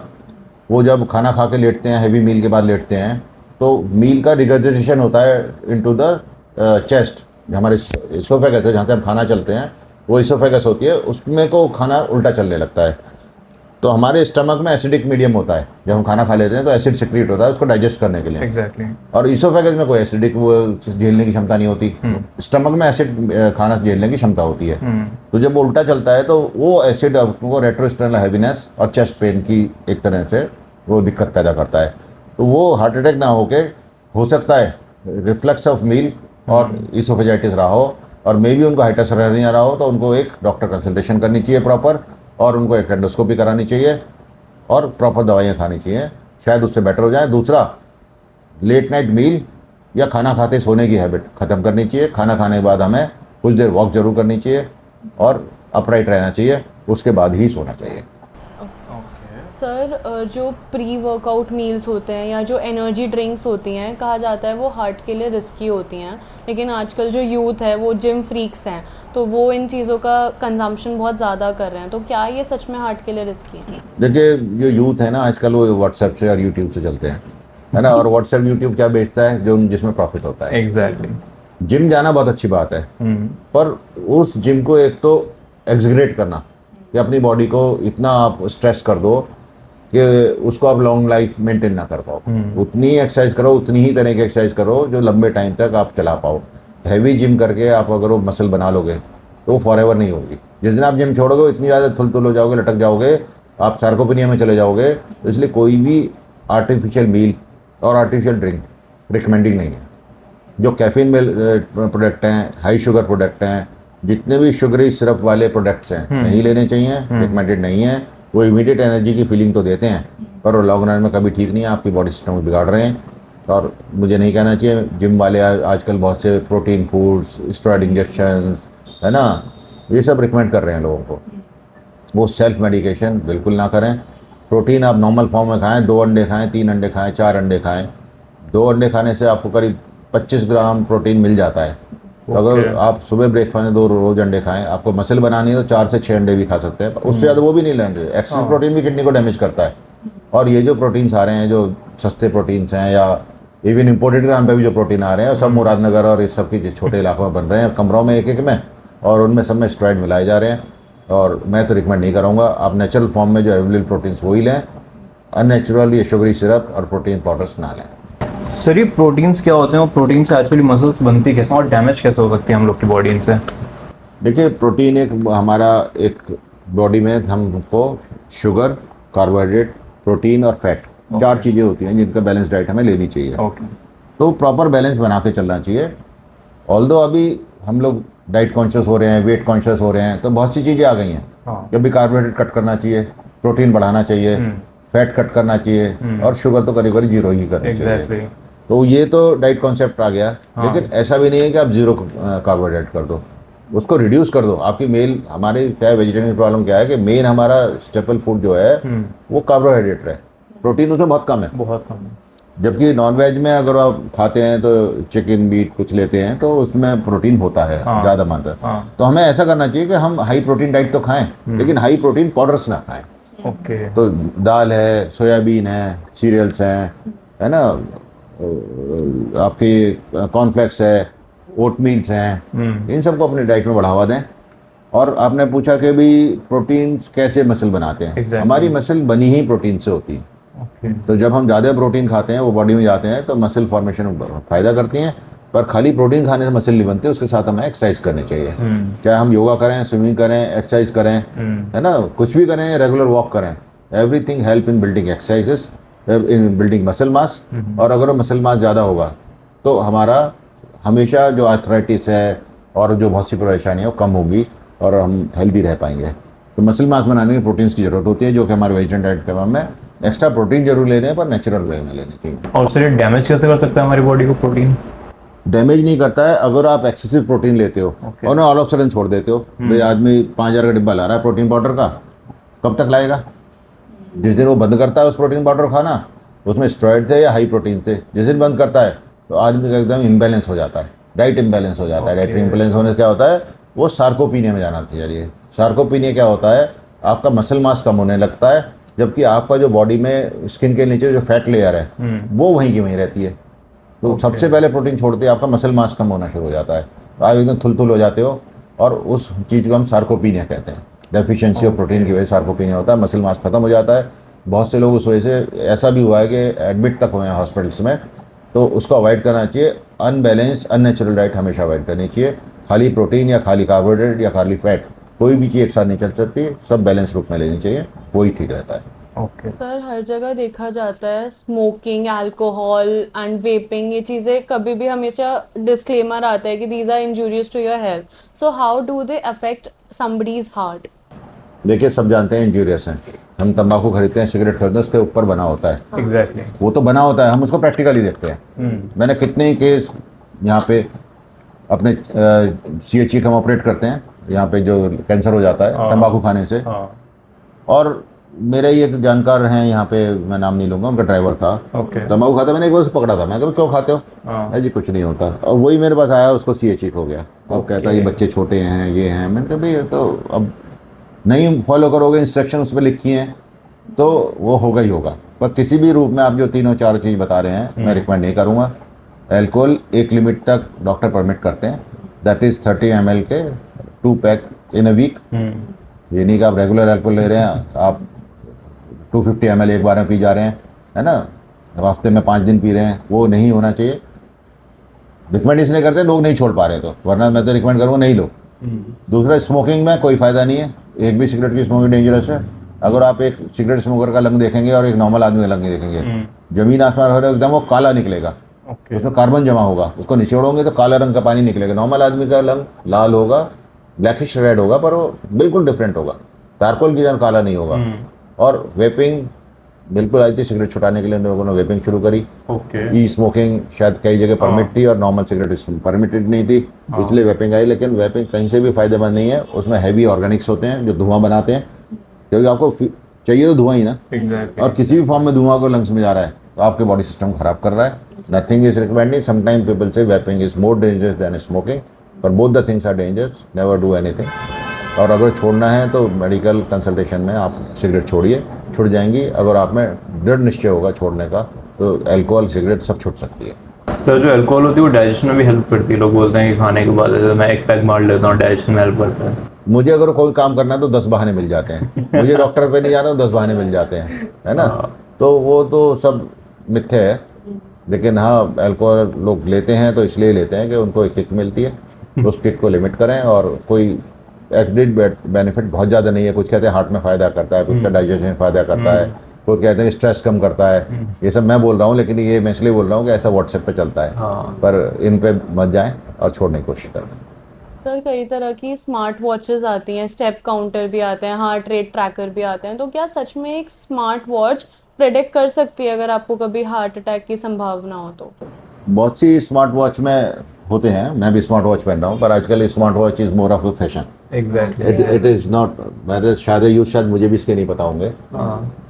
वो जब खाना खा के लेटते हैं, हैवी मील के बाद लेटते हैं, तो मील का रिगर्जिटेशन होता है इनटू द चेस्ट। हमारे इसोफेगस है, जहाँ से हम खाना चलते हैं, वो इसोफेगस होती है, उसमें को खाना उल्टा चलने लगता है। तो हमारे स्टमक में एसिडिक मीडियम होता है, जब हम खाना खा लेते हैं तो एसिड सिक्रीट होता है उसको डाइजेस्ट करने के लिए। एग्जैक्टली। और इसोफेगस में कोई एसिडिक वो झेलने की क्षमता नहीं होती। स्टमक में एसिड खाना झेलने की क्षमता होती है। तो जब वो उल्टा चलता है तो वो एसिड आपको रेट्रोस्टेनल हैवीनेस और चेस्ट पेन की एक तरह से वो दिक्कत पैदा करता है। तो वो हार्ट अटैक ना होके हो सकता है रिफ्लक्स ऑफ मील और इसोफेजाइटिस रहा हो, और मे भी उनको हाइपरसेरेनिया रहा हो, तो उनको एक डॉक्टर कंसल्टेशन करनी चाहिए प्रॉपर, और उनको एक एंडोस्कोपी करानी चाहिए और प्रॉपर दवाइयाँ खानी चाहिए, शायद उससे बेटर हो जाए। दूसरा, लेट नाइट मील या खाना खाते सोने की हैबिट ख़त्म करनी चाहिए। खाना खाने के बाद हमें कुछ देर वॉक जरूर करनी चाहिए और अपराइट रहना चाहिए, उसके बाद ही सोना चाहिए। सर, जो प्री वर्कआउट मील्स होते हैं या जो एनर्जी ड्रिंक्स होती हैं, कहा जाता है वो हार्ट के लिए रिस्की होती हैं, लेकिन आजकल जो यूथ है वो जिम फ्रीक्स हैं, तो वो इन चीज़ों का कंजम्पशन बहुत ज़्यादा कर रहे हैं। तो क्या ये सच में हार्ट के लिए रिस्की है? देखिए, जो यूथ है ना आजकल, वो व्हाट्सएप से और यूट्यूब से चलते हैं, है ना। और व्हाट्सएप यूट्यूब क्या बेचता है? जो जिसमें प्रॉफिट होता है। एग्जैक्टली। जिम जाना बहुत अच्छी बात है, पर उस जिम को एक तो एग्जीक्यूट करना, कि अपनी बॉडी को इतना आप स्ट्रेस कर दो कि उसको आप लॉन्ग लाइफ मेंटेन ना कर पाओ। उतनी ही एक्सरसाइज करो, उतनी ही तरह की एक्सरसाइज करो जो लंबे टाइम तक आप चला पाओ। हैवी जिम करके आप अगर वो मसल बना लोगे तो वो फॉर एवर नहीं होगी। जिस दिन आप जिम छोड़ोगे इतनी ज़्यादा थुल हो जाओगे, लटक जाओगे, आप सार्कोपेनिया में चले जाओगे। तो इसलिए कोई भी आर्टिफिशियल मील और आर्टिफिशियल ड्रिंक रिकमेंडिंग नहीं है। जो कैफीन प्रोडक्ट हैं, हाई शुगर प्रोडक्ट हैं, जितने भी शुगरी सिरप वाले प्रोडक्ट्स हैं, नहीं लेने चाहिए, रिकमेंडेड नहीं है। वो इमीडिएट एनर्जी की फीलिंग तो देते हैं, पर वो लॉन्ग रन में कभी ठीक नहीं है, आपकी बॉडी सिस्टम को बिगाड़ रहे हैं। और मुझे नहीं कहना चाहिए, जिम वाले आजकल बहुत से प्रोटीन फूड्स, स्टेरॉइड इंजेक्शंस, है ना, ये सब रिकमेंड कर रहे हैं लोगों को। वो सेल्फ मेडिकेशन बिल्कुल ना करें। प्रोटीन आप नॉर्मल फॉर्म में खाएं, 2 अंडे खाएं, 3 अंडे खाएं, 4 अंडे खाएं। 2 अंडे खाने से आपको करीब 25 ग्राम प्रोटीन मिल जाता है। तो अगर आप सुबह ब्रेकफास्ट में 2 रोज अंडे खाएं, आपको मसल बनानी है तो 4 से 6 अंडे भी खा सकते हैं, उससे ज़्यादा वो भी नहीं लेंगे। एक्सेस प्रोटीन भी किडनी को डैमेज करता है। और ये जो प्रोटीन्स आ रहे हैं, जो सस्ते प्रोटीन्स हैं, या इवन इम्पोर्टेड ग्राम पे भी जो प्रोटीन आ रहे हैं, सब मुरादनगर और इस सब की छोटे इलाकों में बन रहे हैं, कमरों में एक में, और उनमें सब में स्टेरॉइड मिलाए जा रहे हैं। और मैं तो रिकमेंड नहीं करूँगा। आप नेचुरल फॉर्म में जो अवेलेबल प्रोटीन्स वही लें, अननेचुरल ये शुगरी सिरप और प्रोटीन पाउडर्स ना लें। सर, ये प्रोटीन्स क्या होते हैं और प्रोटीन से एक्चुअली मसल्स बनती कैसे और डैमेज कैसे हो सकती है हम लोग की बॉडी इनसे? देखिए, प्रोटीन एक हमारा एक बॉडी में हमको शुगर, कार्बोहाइड्रेट, प्रोटीन और फैट, 4 चीज़ें होती हैं जिनका बैलेंस डाइट हमें लेनी चाहिए। तो प्रॉपर बैलेंस बना के चलना चाहिए। ऑल्दो अभी हम लोग डाइट कॉन्शियस हो रहे हैं, वेट कॉन्शियस हो रहे हैं, तो बहुत सी चीज़ें आ गई हैं। कभी कार्बोहाइड्रेट कट करना चाहिए, प्रोटीन बढ़ाना चाहिए, फैट कट करना चाहिए, और शुगर तो करीब करीब 0 ही करनी चाहिए। तो ये तो डाइट कॉन्सेप्ट आ गया। लेकिन ऐसा भी नहीं है कि आप 0 कार्बोहाइड्रेट कर दो, उसको रिड्यूस कर दो। आपकी मेन, हमारे क्या है, वेजिटेरियन प्रॉब्लम क्या है कि मेन हमारा स्टेपल फूड जो है वो कार्बोहाइड्रेट है, प्रोटीन उसमें बहुत कम है। बहुत कम है। जबकि नॉनवेज में अगर आप खाते हैं तो चिकन, मीट कुछ लेते हैं तो उसमें प्रोटीन होता है ज़्यादा मात्रा। तो हमें ऐसा करना चाहिए कि हम हाई प्रोटीन डाइट तो खाएं, लेकिन हाई प्रोटीन पाउडर्स ना खाएं। तो दाल है, सोयाबीन है, सीरियल्स हैं, है ना, आपकी कॉर्नफ्लेक्स है, ओटमील्स हैं, इन सबको अपनी डाइट में बढ़ावा दें। और आपने पूछा कि भी प्रोटीन्स कैसे मसल बनाते हैं। हमारी मसल बनी ही प्रोटीन से होती है। तो जब हम ज़्यादा प्रोटीन खाते हैं, वो बॉडी में जाते हैं, तो मसल फॉर्मेशन में फ़ायदा करती हैं। पर खाली प्रोटीन खाने से मसल नहीं बनती, उसके साथ हमें एक्सरसाइज करनी चाहिए। चाहे हम योगा करें, स्विमिंग करें, एक्सरसाइज करें, है ना, कुछ भी करें, रेगुलर वॉक करें, everything help in building exercises, in building muscle mass. और अगर मसल मास ज़्यादा होगा तो हमारा हमेशा जो आर्थराइटिस है और जो बहुत सी परेशानी है वो कम होगी और हम हेल्दी रह पाएंगे। तो मसल मास बनाने में प्रोटीन्स की ज़रूरत होती है, जो कि हमारे वेजिटेरियन डाइट के में एक्स्ट्रा प्रोटीन जरूर लेने हैं, पर नेचुरल वे में लेने चाहिए। और सर, डैमेज कैसे कर सकता है हमारी बॉडी को प्रोटीन? डैमेज नहीं करता है अगर आप एक्सेसिव प्रोटीन लेते हो और ना ऑल ऑफ सडन छोड़ देते हो। भाई आदमी 5,000 का डिब्बा ला रहा है प्रोटीन पाउडर का, कब तक लाएगा? जिस दिन वो बंद करता है उस प्रोटीन पाउडर खाना, उसमें स्टेरॉइड थे या हाई प्रोटीन थे, जिस दिन बंद करता है तो आदमी का एकदम इम्बैलेंस हो जाता है, डाइट इम्बैलेंस हो जाता है। डाइट इम्बैलेंस होने से क्या होता है, वो सार्कोपीनिया में जाना चाहिए। सार्कोपीनिया क्या होता है, आपका मसल मास कम होने लगता है, जबकि आपका जो बॉडी में स्किन के नीचे जो फैट लेयर है वो वहीं की वहीं रहती है। तो सबसे पहले प्रोटीन छोड़ते ही आपका मसल मास कम होना शुरू हो जाता है, आप एकदम थुल हो जाते हो, और उस चीज़ को हम सार्कोपीनिया कहते हैं। डेफिशिएंसी ऑफ प्रोटीन की वजह से सार्कोपीनिया होता है, मसल मास खत्म हो जाता है। बहुत से लोग उस वजह से ऐसा भी हुआ है कि एडमिट तक हुए हैं हॉस्पिटल्स में। तो उसको अवॉइड करना चाहिए। अनबैलेंस अननेचुरल डाइट हमेशा अवॉइड करनी चाहिए। खाली प्रोटीन या खाली कार्बोहाइड्रेट या खाली फैट, कोई भी चीज़ एक साथ नहीं चल सकती, सब बैलेंस रूप में लेनी चाहिए, वही ठीक रहता है। ओके सर हर जगह देखा जाता है स्मोकिंग, अल्कोहल एंड वेपिंग, ये चीज़ें कभी भी हमेशा डिस्क्लेमर आता है कि these are injurious to your health. So how do they affect somebody's heart? देखिए, सब जानते हैं इंजूरियस हैं। हम तंबाकू खरीदते हैं, सिगरेट खरीदते हैं, उसके ऊपर बना होता है, एग्जैक्टली। वो तो बना होता है, हम उसको प्रैक्टिकली देखते हैं। मैंने कितने ही केस यहाँ पे अपने CHE का हम ऑपरेट करते हैं, यहाँ पे जो कैंसर हो जाता है तंबाकू खाने से। और मेरे ही एक जानकार हैं यहाँ पे, मैं नाम नहीं लूँगा, उनका ड्राइवर था, तंबाकू खाता। मैंने एक बार उसे पकड़ा था, मैं कहा क्यों खाते हो? है जी कुछ नहीं होता। और वही मेरे पास आया, उसको CHE हो गया। अब कहता है ये बच्चे छोटे हैं, ये हैं। मैंने कहा भाई ये तो अब नहीं फॉलो करोगे, इंस्ट्रक्शन उस पर लिखी हैं तो वो होगा ही होगा। पर किसी भी रूप में आप जो तीनों चार चीज़ बता रहे हैं, मैं रिकमेंड नहीं करूँगा। एल्कोहल एक लिमिट तक डॉक्टर परमिट करते हैं, दैट इज़ 30 ml के 2 पैक इन अ वीक। ये नहीं कि आप रेगुलर एल्कोहल ले रहे हैं, आप 250 ml एक बार में पी जा रहे हैं, है ना, हफ्ते में 5 दिन पी रहे हैं, वो नहीं होना चाहिए। रिकमेंड इसलिए करते हैं लोग नहीं छोड़ पा रहे, तो वरना मैं तो रिकमेंड करूँगा नहीं लो। दूसरा, स्मोकिंग में कोई फ़ायदा नहीं है, एक भी सिगरेट की स्मोकिंग डेंजरस है। अगर आप एक सिगरेट स्मोकर का लंग देखेंगे और एक नॉर्मल आदमी का लंग देखेंगे, जमीन आसमान हो रहा है एकदम, वो काला निकलेगा। उसमें कार्बन जमा होगा, उसको निचोड़ोगे तो काला रंग का पानी निकलेगा। नॉर्मल आदमी का लंग लाल होगा, ब्लैकिश रेड होगा, पर वो बिल्कुल डिफरेंट होगा, चारकोल की तरह काला नहीं होगा। और वेपिंग बिल्कुल आई थी, सिगरेट छुटाने के लिए लोगों ने वेपिंग शुरू करी। ई स्मोकिंग शायद कई जगह परमिट थी और नॉर्मल सिगरेट परमिटेड नहीं थी, इसलिए वेपिंग आई। लेकिन वेपिंग कहीं से भी फायदेमंद नहीं है, उसमें हैवी ऑर्गेनिक्स होते हैं जो धुआं बनाते हैं, क्योंकि आपको चाहिए तो धुआं ही ना। और किसी भी फॉर्म में धुआं को लंग्स में जा रहा है तो आपके बॉडी सिस्टम खराब कर रहा है। Nothing is recommended. Sometime people say vaping is more dangerous than smoking, पर both the things are dangerous. Never do anything. और अगर छोड़ना है तो मेडिकल कंसल्टेशन में आप सिगरेट छोड़िए, छुट जाएंगी। अगर आप में दृढ़ निश्चय होगा छोड़ने का तो अल्कोहल, सिगरेट सब छूट सकती है। तो जो अल्कोहल होती है वो डाइजेशन में भी हेल्प करती है। लोग बोलते हैं कि खाने के बाद मैं एक पैक मार लेता हूँ, डाइजेशन में हेल्प करता है। मुझे अगर कोई काम करना है तो 10 बहाने मिल जाते हैं। मुझे डॉक्टर पे नहीं जाना तो 10 बहाने मिल जाते हैं, है ना। तो वो तो सब मिथ्या है। लेकिन हाँ, अल्कोहल लोग लेते हैं तो इसलिए लेते हैं कि उनको एक किक मिलती है, तो उस किक को लिमिट करें। और कोई एडेड बेनिफिट बहुत ज़्यादा नहीं है। कुछ कहते हैं हार्ट में फ़ायदा करता है, कुछ का डाइजेशन में फ़ायदा करता है, कुछ कहते हैं स्ट्रेस कम करता है। ये सब मैं बोल रहा हूँ, लेकिन ये मैं इसलिए बोल रहा हूँ कि ऐसा व्हाट्सएप पे चलता है। पर इन पे मत जाएं और छोड़ने की कोशिश करें। सर कई तरह की स्मार्ट वॉचेस आती हैं, स्टेप काउंटर भी आते हैं, हार्ट रेट ट्रैकर भी आते हैं, तो क्या सच में एक स्मार्ट वॉच प्रेडिक्ट कर सकती है अगर आपको कभी हार्ट अटैक की संभावना हो तो? बहुत सी स्मार्ट वॉच में होते हैं, मैं भी स्मार्ट वॉच पहन रहा हूँ, पर आजकल smart watch is more of a fashion. It is not. मैं शायद मुझे भी इसके नहीं पता होंगे।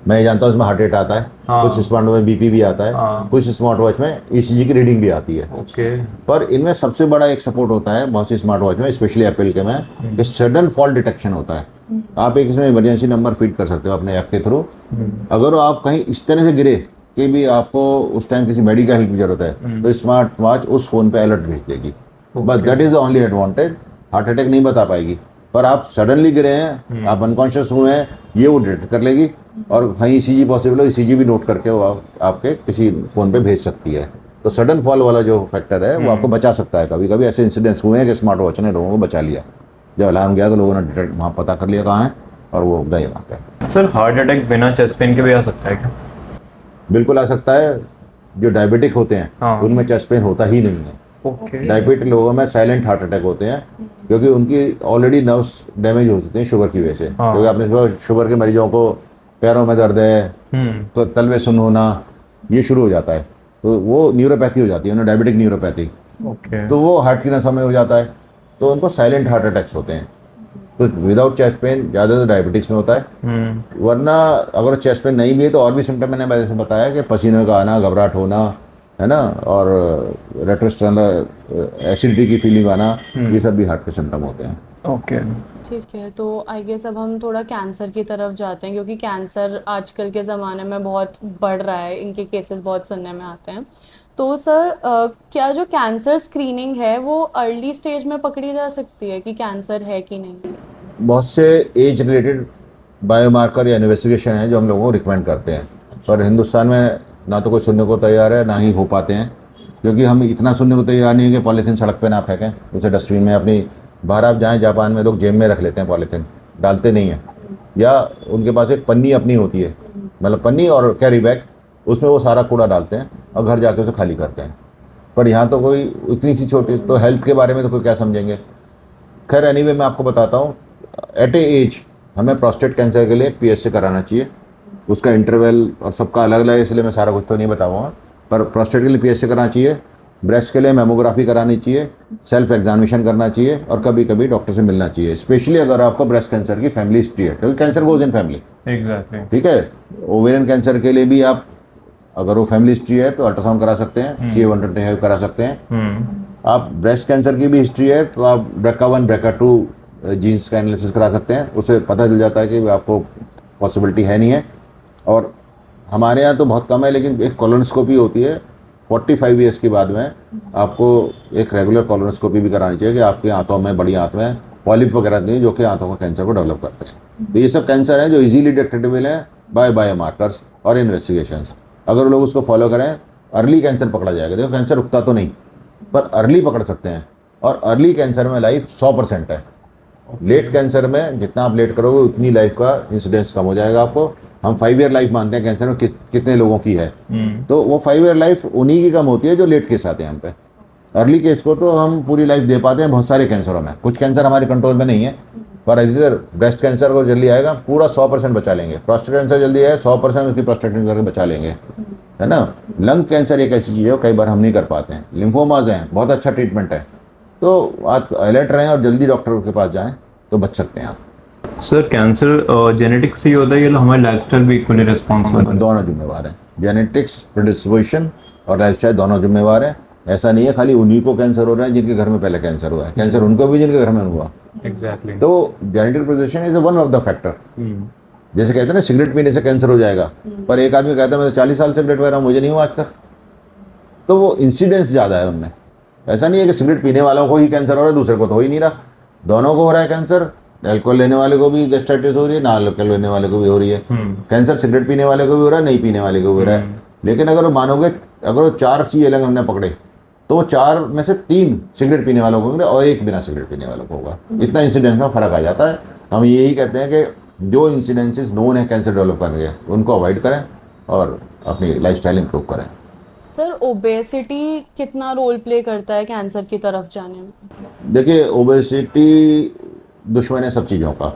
मैं ये जानता हूँ इसमें हार्ट रेट आता है, कुछ स्मार्ट वॉच में BP भी आता है, कुछ स्मार्ट वॉच में ECG की रीडिंग भी आती है। पर इनमें सबसे बड़ा एक सपोर्ट होता है बहुत सी स्मार्ट वॉच में, स्पेशली एप्पल के में, कि सडन फॉल्ट डिटेक्शन होता है। आप एक इसमें इमरजेंसी नंबर फीड कर सकते हो अपने ऐप के थ्रू। अगर आप कहीं इस तरह से गिरे कि भी आपको उस टाइम किसी मेडिकल हेल्प की जरूरत है, तो स्मार्ट वॉच उस फोन पे अलर्ट भेज देगी। बस that is the only advantage. Heart attack नहीं बता पाएगी, पर आप सडनली गिरे हैं, आप अनकॉन्शियस हुए हैं, ये वो डिटेक्ट कर लेगी। और कहीं ECG पॉसिबल हो, ECG भी नोट करके वो आपके किसी फ़ोन पे भेज सकती है। तो सडन फॉल वाला जो फैक्टर है वो आपको बचा सकता है। कभी कभी ऐसे इंसिडेंट्स हुए हैं कि स्मार्ट वॉच ने लोगों को बचा लिया। जब अलार्म गया तो लोगों ने डिटेक्ट वहाँ पता कर लिया कहाँ है और वो गए वहाँ पे। सर हार्ट अटैक बिना चेस्ट पेन के भी आ सकता है क्या? बिल्कुल आ सकता है। जो डायबिटिक होते हैं उनमें चेस्ट पेन होता ही नहीं है। डायबिटिक लोगों में साइलेंट हार्ट अटैक होते हैं, क्योंकि उनकी ऑलरेडी नर्व्स डैमेज हो चुके हैं शुगर की वजह से। क्योंकि आपने शुगर के मरीजों को पैरों में दर्द है, तो तलवे सुन्न होना, ये शुरू हो जाता है, तो वो न्यूरोपैथी हो जाती है, उन्हें डायबिटिक न्यूरोपैथी। ओके। तो वो हार्ट की नसों में हो जाता है, तो उनको साइलेंट हार्ट अटैक्स होते हैं। तो विदाउट चेस्ट पेन ज़्यादातर डायबिटिक्स में होता है। वरना अगर चेस्ट पेन नहीं भी है तो और भी सिम्टम मैंने वैसे बताया कि पसीने का आना, घबराहट होना, है ना, और रेट्रोस्टर्नल एसिडिटी की फीलिंग आना, ये सब भी हार्ट के सिम्टम होते हैं। ओके। ठीक है, तो आई गेस अब हम थोड़ा कैंसर की तरफ जाते हैं, क्योंकि कैंसर आजकल के ज़माने में बहुत बढ़ रहा है, इनके केसेस बहुत सुनने में आते हैं। तो सर क्या जो कैंसर स्क्रीनिंग है वो अर्ली स्टेज में पकड़ी जा सकती है कि कैंसर है कि नहीं? बहुत से एज रिलेटेड बायोमार्कर या इन्वेस्टिगेशन है जो हम लोगों को रिकमेंड करते हैं, पर हिंदुस्तान में ना तो कोई सुनने को तैयार है ना ही हो पाते हैं, क्योंकि हम इतना सुनने को तैयार नहीं है कि पॉलीथीन सड़क पे ना फेंकें, उसे डस्टबिन में अपनी, बाहर आप जाएँ जापान में लोग जेब में रख लेते हैं, पॉलीथीन डालते नहीं हैं, या उनके पास एक पन्नी अपनी होती है, मतलब पन्नी और कैरी बैग, उसमें वो सारा कूड़ा डालते हैं और घर जाके उसे खाली करते हैं। पर यहाँ तो कोई इतनी सी छोटी, तो हेल्थ के बारे में तो कोई क्या समझेंगे। खैर एनीवे मैं आपको बताता हूँ, एट ए एज हमें प्रोस्टेट कैंसर के लिए PSA कराना चाहिए। उसका इंटरवल और सबका अलग अलग है, इसलिए मैं सारा कुछ तो नहीं बताऊँगा, पर प्रोस्टेट के लिए PSA कराना चाहिए, ब्रेस्ट के लिए मेमोग्राफी करानी चाहिए, सेल्फ एग्जामिनेशन करना चाहिए, और कभी कभी डॉक्टर से मिलना चाहिए, स्पेशली अगर आपको ब्रेस्ट कैंसर की फैमिली हिस्ट्री है, क्योंकि cancer goes in family. Exactly. ठीक है, ओवेरियन कैंसर के लिए भी आप, अगर वो फैमिली हिस्ट्री है तो अल्ट्रासाउंड करा सकते हैं, CA-125 करा सकते हैं। आप ब्रेस्ट कैंसर की भी हिस्ट्री है तो आप BRCA1 BRCA2 जीन्स का एनालिसिस करा सकते हैं, उससे पता चल जाता है कि आपको पॉसिबिलिटी है नहीं है। और हमारे यहाँ तो बहुत कम है, लेकिन एक कोलोनोस्कोपी होती है 45 ईयर्स के बाद में, आपको एक रेगुलर कोलोनोस्कोपी भी करानी चाहिए कि आपके आंतों में, बड़ी आंत में पॉलिप वगैरह नहीं जो कि आंतों का कैंसर को डेवलप करते हैं। तो ये सब कैंसर हैं जो इजीली डिटेक्टेबल हैं बाय बायोमार्कर्स और इन्वेस्टिगेशंस। अगर लोग उसको फॉलो करें, अर्ली कैंसर पकड़ा जाएगा। देखो कैंसर रुकता तो नहीं, पर अर्ली पकड़ सकते हैं, और अर्ली कैंसर में लाइफ 100% है। लेट कैंसर में जितना आप लेट करोगे उतनी लाइफ का इंसिडेंस कम हो जाएगा आपको। हम 5 ईयर लाइफ मानते हैं कैंसर में कितने लोगों की है, तो वो 5 ईयर लाइफ उन्हीं की कम होती है जो लेट केस आते हैं हम पे। अर्ली केस को तो हम पूरी लाइफ दे पाते हैं बहुत सारे कैंसरों में। कुछ कैंसर हमारे कंट्रोल में नहीं है, पर इधर ब्रेस्ट कैंसर को जल्दी आएगा पूरा 100% बचा लेंगे। प्रोस्टेट कैंसर जल्दी है 100% उसकी प्रोस्टेट कैंसर बचा लेंगे, है ना। लंग कैंसर एक ऐसी चीज़ है कई बार हम नहीं कर पाते हैं। लिम्फोमाज हैं, बहुत अच्छा ट्रीटमेंट है, तो आज अलर्ट रहें और जल्दी डॉक्टर के पास जाएं तो बच सकते हैं आप। सर कैंसर जेनेटिक्स से ही होता है या हमारे लाइफस्टाइल भी इक्वली रिस्पॉन्सिबल है? दोनों जिम्मेवार हैं, जेनेटिक्स, प्रेडिस्पोजिशन और लाइफस्टाइल दोनों जिम्मेवार हैं। ऐसा नहीं है खाली उन्हीं को कैंसर हो रहा है जिनके घर में पहले कैंसर हुआ है, कैंसर उनको भी जिनके घर में हुआ। एग्जैक्टली। तो genetic predisposition is one of the factor. जैसे कहते हैं ना सिगरेट पीने से कैंसर हो जाएगा, पर एक आदमी कहता है मैं तो 40 साल से सिगरेट पी रहा हूँ, मुझे नहीं हुआ आज तक। तो वो इंसिडेंस ज़्यादा है उनमें। ऐसा नहीं है कि सिगरेट पीने वालों को ही कैंसर हो रहा है, दूसरे को तो हो ही नहीं रहा। दोनों को हो रहा है कैंसर। अल्कोहल लेने वाले को भी गैस्ट्राइटिस हो रही है, ना अल्कोहल लेने वाले को भी हो रही है कैंसर। सिगरेट पीने वाले को भी हो रहा है, नहीं पीने वाले को भी हो रहा है। लेकिन अगर वो मानोगे, अगर वो 4 चीज़ अलग हमने पकड़े तो वो 4 में से 3 सिगरेट पीने वालों को होंगे और 1 बिना सिगरेट पीने वालों को होगा। इतना इंसिडेंस में फ़र्क आ जाता है। हम यही कहते हैं कि जो इंसिडेंसेस नोन है कैंसर डेवलप करने के, उनको अवॉइड करें और अपनी लाइफस्टाइल इंप्रूव करें। सर ओबेसिटी कितना रोल प्ले करता है कैंसर की तरफ जाने में? देखिए ओबेसिटी दुश्मन है सब चीज़ों का।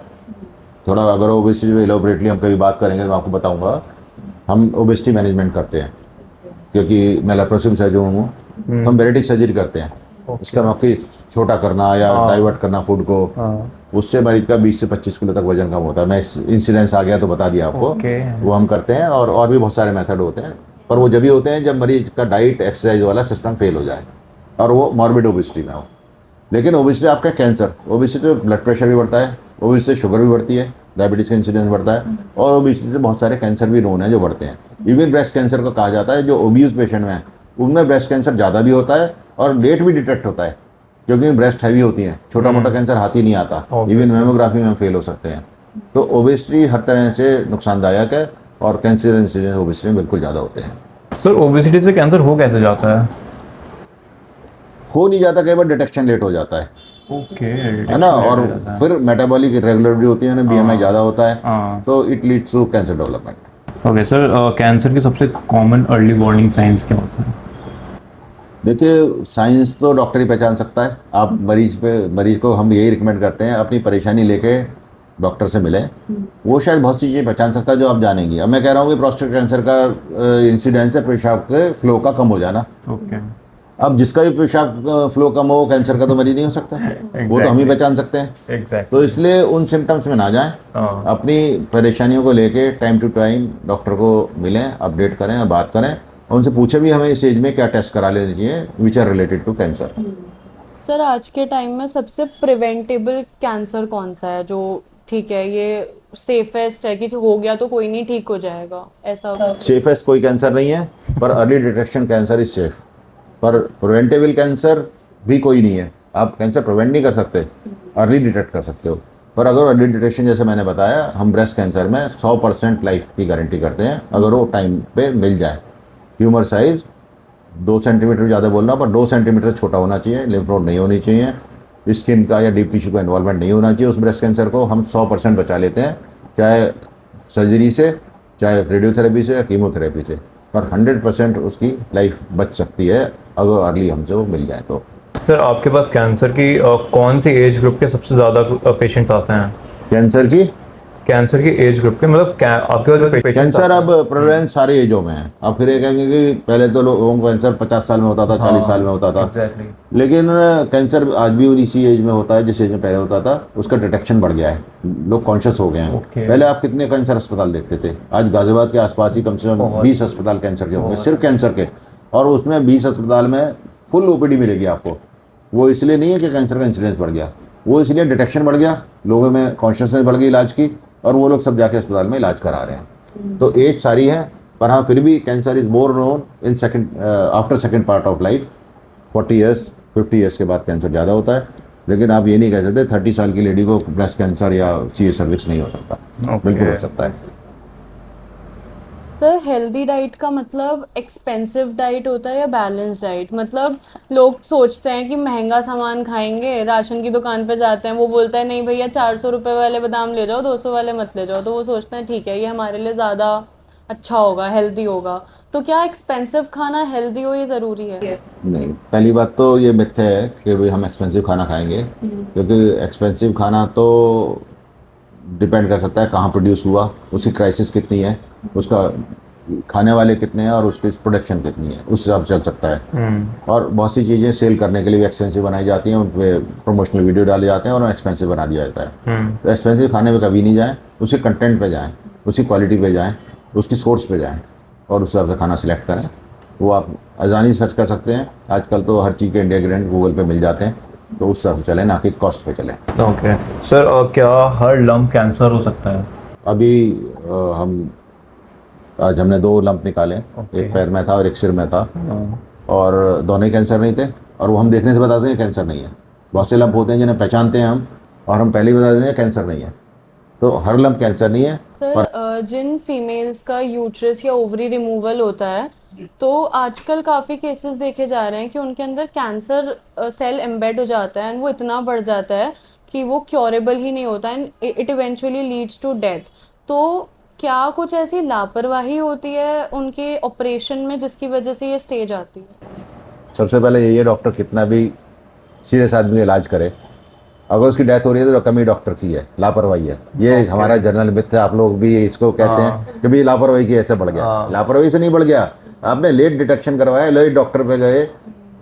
थोड़ा अगर ओबेसिटी एलोबरेटली हम कभी बात करेंगे तो मैं आपको बताऊंगा। हम ओबेसिटी मैनेजमेंट करते हैं, क्योंकि मैं लेप्रोसिस सर्जन हूँ, तो हम बेरेटिक सर्जरी करते हैं। स्टमक की छोटा करना या डाइवर्ट करना फूड को, उससे मरीज का 20 से 25 किलो तक वजन कम होता है। मैं इंसिडेंस आ गया तो बता दिया आपको। वो हम करते हैं, और भी बहुत सारे मेथड होते हैं, पर वो जब भी होते हैं जब मरीज का डाइट एक्सरसाइज वाला सिस्टम फेल हो जाए और वो मॉर्बिड ओबेसिटी में हो। लेकिन ओबेसिटी आपका कैंसर, ओबेसिटी से ब्लड प्रेशर भी बढ़ता है, ओबेसिटी से शुगर भी बढ़ती है, डायबिटीज़ का इंसिडेंस बढ़ता है, और ओबेसिटी से बहुत सारे कैंसर भी नोन है जो बढ़ते हैं। इवन ब्रेस्ट कैंसर को कहा जाता है जो ओबीज पेशेंट में है उनमें ब्रेस्ट कैंसर ज़्यादा भी होता है और लेट भी डिटेक्ट होता है, क्योंकि ब्रेस्ट हैवी होती हैं। छोटा मोटा कैंसर हाथ ही नहीं आता, इवन मेमोग्राफी में हम फेल हो सकते हैं। तो ओबेसिटी हर तरह से नुकसानदायक है, और कैंसर इंसिडेंस ओबेसिटी में बिल्कुल ज़्यादा होते हैं। सर ओबेसिटी से कैंसर हो कैसे जाता है? हो नहीं जाता, कई बार डिटेक्शन लेट हो जाता है, ओके, है ना। और फिर मेटाबॉलिक इरेगुलरिटी होती है ना, BMI ज़्यादा होता है, तो it leads to cancer development. Okay sir, cancer के सबसे कॉमन अर्ली वार्निंग साइंस क्या होता है? देखिए साइंस तो डॉक्टर ही पहचान सकता है। आप मरीज को हम यही रिकमेंड करते हैं अपनी परेशानी लेके डॉक्टर से मिलें, वो शायद बहुत सी चीज़ें पहचान सकता है जो आप जानेंगे। अब मैं कह रहा हूँ कि प्रोस्टेट कैंसर का इंसिडेंस है पेशाब के फ्लो का कम हो जाना, ओके, अब जिसका भी पेशाब फ्लो कम हो, कैंसर का तो मरीज नहीं हो सकता, वो तो हम ही पहचान सकते हैं। एग्जैक्टली। तो इसलिए उन सिम्टम्स में ना जाएं, हाँ। अपनी परेशानियों को लेके टाइम टू टाइम डॉक्टर को मिलें, अपडेट करें, बात करें, और उनसे पूछे भी हमें इस एज में क्या टेस्ट करा लेने चाहिए which are related to cancer. Sir आज के टाइम में सबसे प्रिवेंटेबल कैंसर कौन सा है जो ठीक है, ये सेफेस्ट है कि हो गया तो कोई नहीं, ठीक हो जाएगा, ऐसा? सेफेस्ट कोई कैंसर नहीं है, पर early detection cancer is safe. पर प्रिवेंटेबल कैंसर भी कोई नहीं है। आप कैंसर प्रिवेंट नहीं कर सकते, अर्ली डिटेक्ट कर सकते हो। पर अगर अर्ली डिटेक्शन, जैसे मैंने बताया, हम ब्रेस्ट कैंसर में 100% लाइफ की गारंटी करते हैं अगर वो टाइम पे मिल जाए। ट्यूमर साइज 2 सेंटीमीटर, ज़्यादा बोल रहा हूँ, पर 2 सेंटीमीटर छोटा होना चाहिए, लिम्फ नोड नहीं होनी चाहिए, स्किन का या डीप टिश्यू का इन्वॉल्वमेंट नहीं होना चाहिए। उस ब्रेस्ट कैंसर को हम 100% बचा लेते हैं, चाहे सर्जरी से, चाहे रेडियोथेरेपी से या कीमोथेरेपी से। पर 100% उसकी लाइफ बच सकती है अगर अर्ली हमसे वो मिल जाए तो। सर आपके पास कैंसर की कौन सी एज ग्रुप के सबसे ज़्यादा पेशेंट्स आते हैं? कैंसर की एज ग्रुप के, मतलब आपके पास जो पेशेंट्स कैंसर अब प्रेवलेंस सारे एजों में है। अब फिर ये कहेंगे कि पहले तो लोगों को कैंसर 50 साल में होता था, 40 साल में होता था, एग्जैक्टली। लेकिन कैंसर आज भी उसी एज में होता है जिस एज में पहले होता था। उसका डिटेक्शन बढ़ गया है, लोग कॉन्शियस हो गए हैं। Okay. पहले आप कितने कैंसर अस्पताल देखते थे? आज गाजियाबाद के आसपास ही कम से कम 20 अस्पताल कैंसर के होंगे, सिर्फ कैंसर के। और उसमें 20 अस्पताल में फुल ओपीडी मिलेगी आपको। वो इसलिए नहीं है कि कैंसर का इंसिडेंस बढ़ गया, वो इसलिए डिटेक्शन बढ़ गया, लोगों में कॉन्शियसनेस बढ़ गई इलाज की, और वो लोग सब जाके अस्पताल में इलाज करा रहे हैं। तो एज सारी है, पर हाँ फिर भी cancer is more known in after second part of life. 40 years 50 years के बाद कैंसर ज़्यादा होता है। लेकिन आप ये नहीं कह सकते 30 साल की लेडी को ब्रेस्ट कैंसर या सीए सर्विक्स नहीं हो सकता। Okay. बिल्कुल हो सकता है। सर हेल्दी डाइट का मतलब एक्सपेंसिव डाइट होता है या बैलेंस डाइट? मतलब लोग सोचते हैं कि महंगा सामान खाएंगे, राशन की दुकान पे जाते हैं, वो बोलता है नहीं भैया 400 रुपये वाले बादाम ले जाओ, 200 वाले मत ले जाओ, तो वो सोचते हैं ठीक है ये हमारे लिए ज़्यादा अच्छा होगा, हेल्दी होगा। तो क्या एक्सपेंसिव खाना हेल्दी हो, ये ज़रूरी है? नहीं, पहली बात तो ये मिथ है कि भाई हम एक्सपेंसिव खाना खाएंगे, क्योंकि एक्सपेंसिव खाना तो डिपेंड कर सकता है कहाँ प्रोड्यूस हुआ, उसकी क्राइसिस कितनी है, उसका खाने वाले कितने हैं और उसकी प्रोडक्शन कितनी है, उस हिसाब से चल सकता है। और बहुत सी चीज़ें सेल करने के लिए भी एक्सपेंसिव बनाई जाती हैं, उन पर प्रमोशनल वीडियो डाले जाते हैं और एक्सपेंसिव बना दिया जाता है। तो एक्सपेंसिव खाने में कभी नहीं जाएँ, उसके कंटेंट पे जाएँ, उसकी क्वालिटी पे जाएँ, उसकी सोर्स पे जाएँ और उस हिसाब से खाना सिलेक्ट करें। वो आप आसानी सर्च कर सकते हैं, आजकल तो हर चीज़ के इंग्रेडिएंट गूगल पे मिल जाते हैं, तो उस हिसाब से चलें, ना कि कॉस्ट पे चलें। ओके सर, क्या हर लंप कैंसर हो सकता है? अभी आज हमने 2 लंप निकाले, एक पैर में था और एक सिर में था, और दोनों ही कैंसर नहीं थे, और वो हम देखने से बताते हैं कैंसर नहीं है। बहुत से लंप होते हैं जिन्हें पहचानते हैं हम, और हम पहले ही बता देते हैं कैंसर नहीं है। तो हर लंप कैंसर नहीं है। सर जिन फीमेल्स का यूट्रस या ओवरी रिमूवल होता है, तो आजकल काफ़ी केसेस देखे जा रहे हैं कि उनके अंदर कैंसर सेल एम्बेड हो जाता है एंड वो इतना बढ़ जाता है कि वो क्योरेबल ही नहीं होता and it eventually leads to death. तो क्या कुछ ऐसी लापरवाही होती है उनके ऑपरेशन में जिसकी वजह से ये स्टेज आती है? सबसे पहले ये डॉक्टर कितना भी सीरियस आदमी का इलाज करे, अगर उसकी डेथ हो रही है तो कमी डॉक्टर की है, लापरवाही है। ये हमारा जनरल मिथ है, आप लोग भी इसको कहते हैं कि भाई लापरवाही की ऐसे बढ़ गया। लापरवाही से नहीं बढ़ गया, आपने लेट डिटेक्शन करवाया, लेट डॉक्टर पे गए,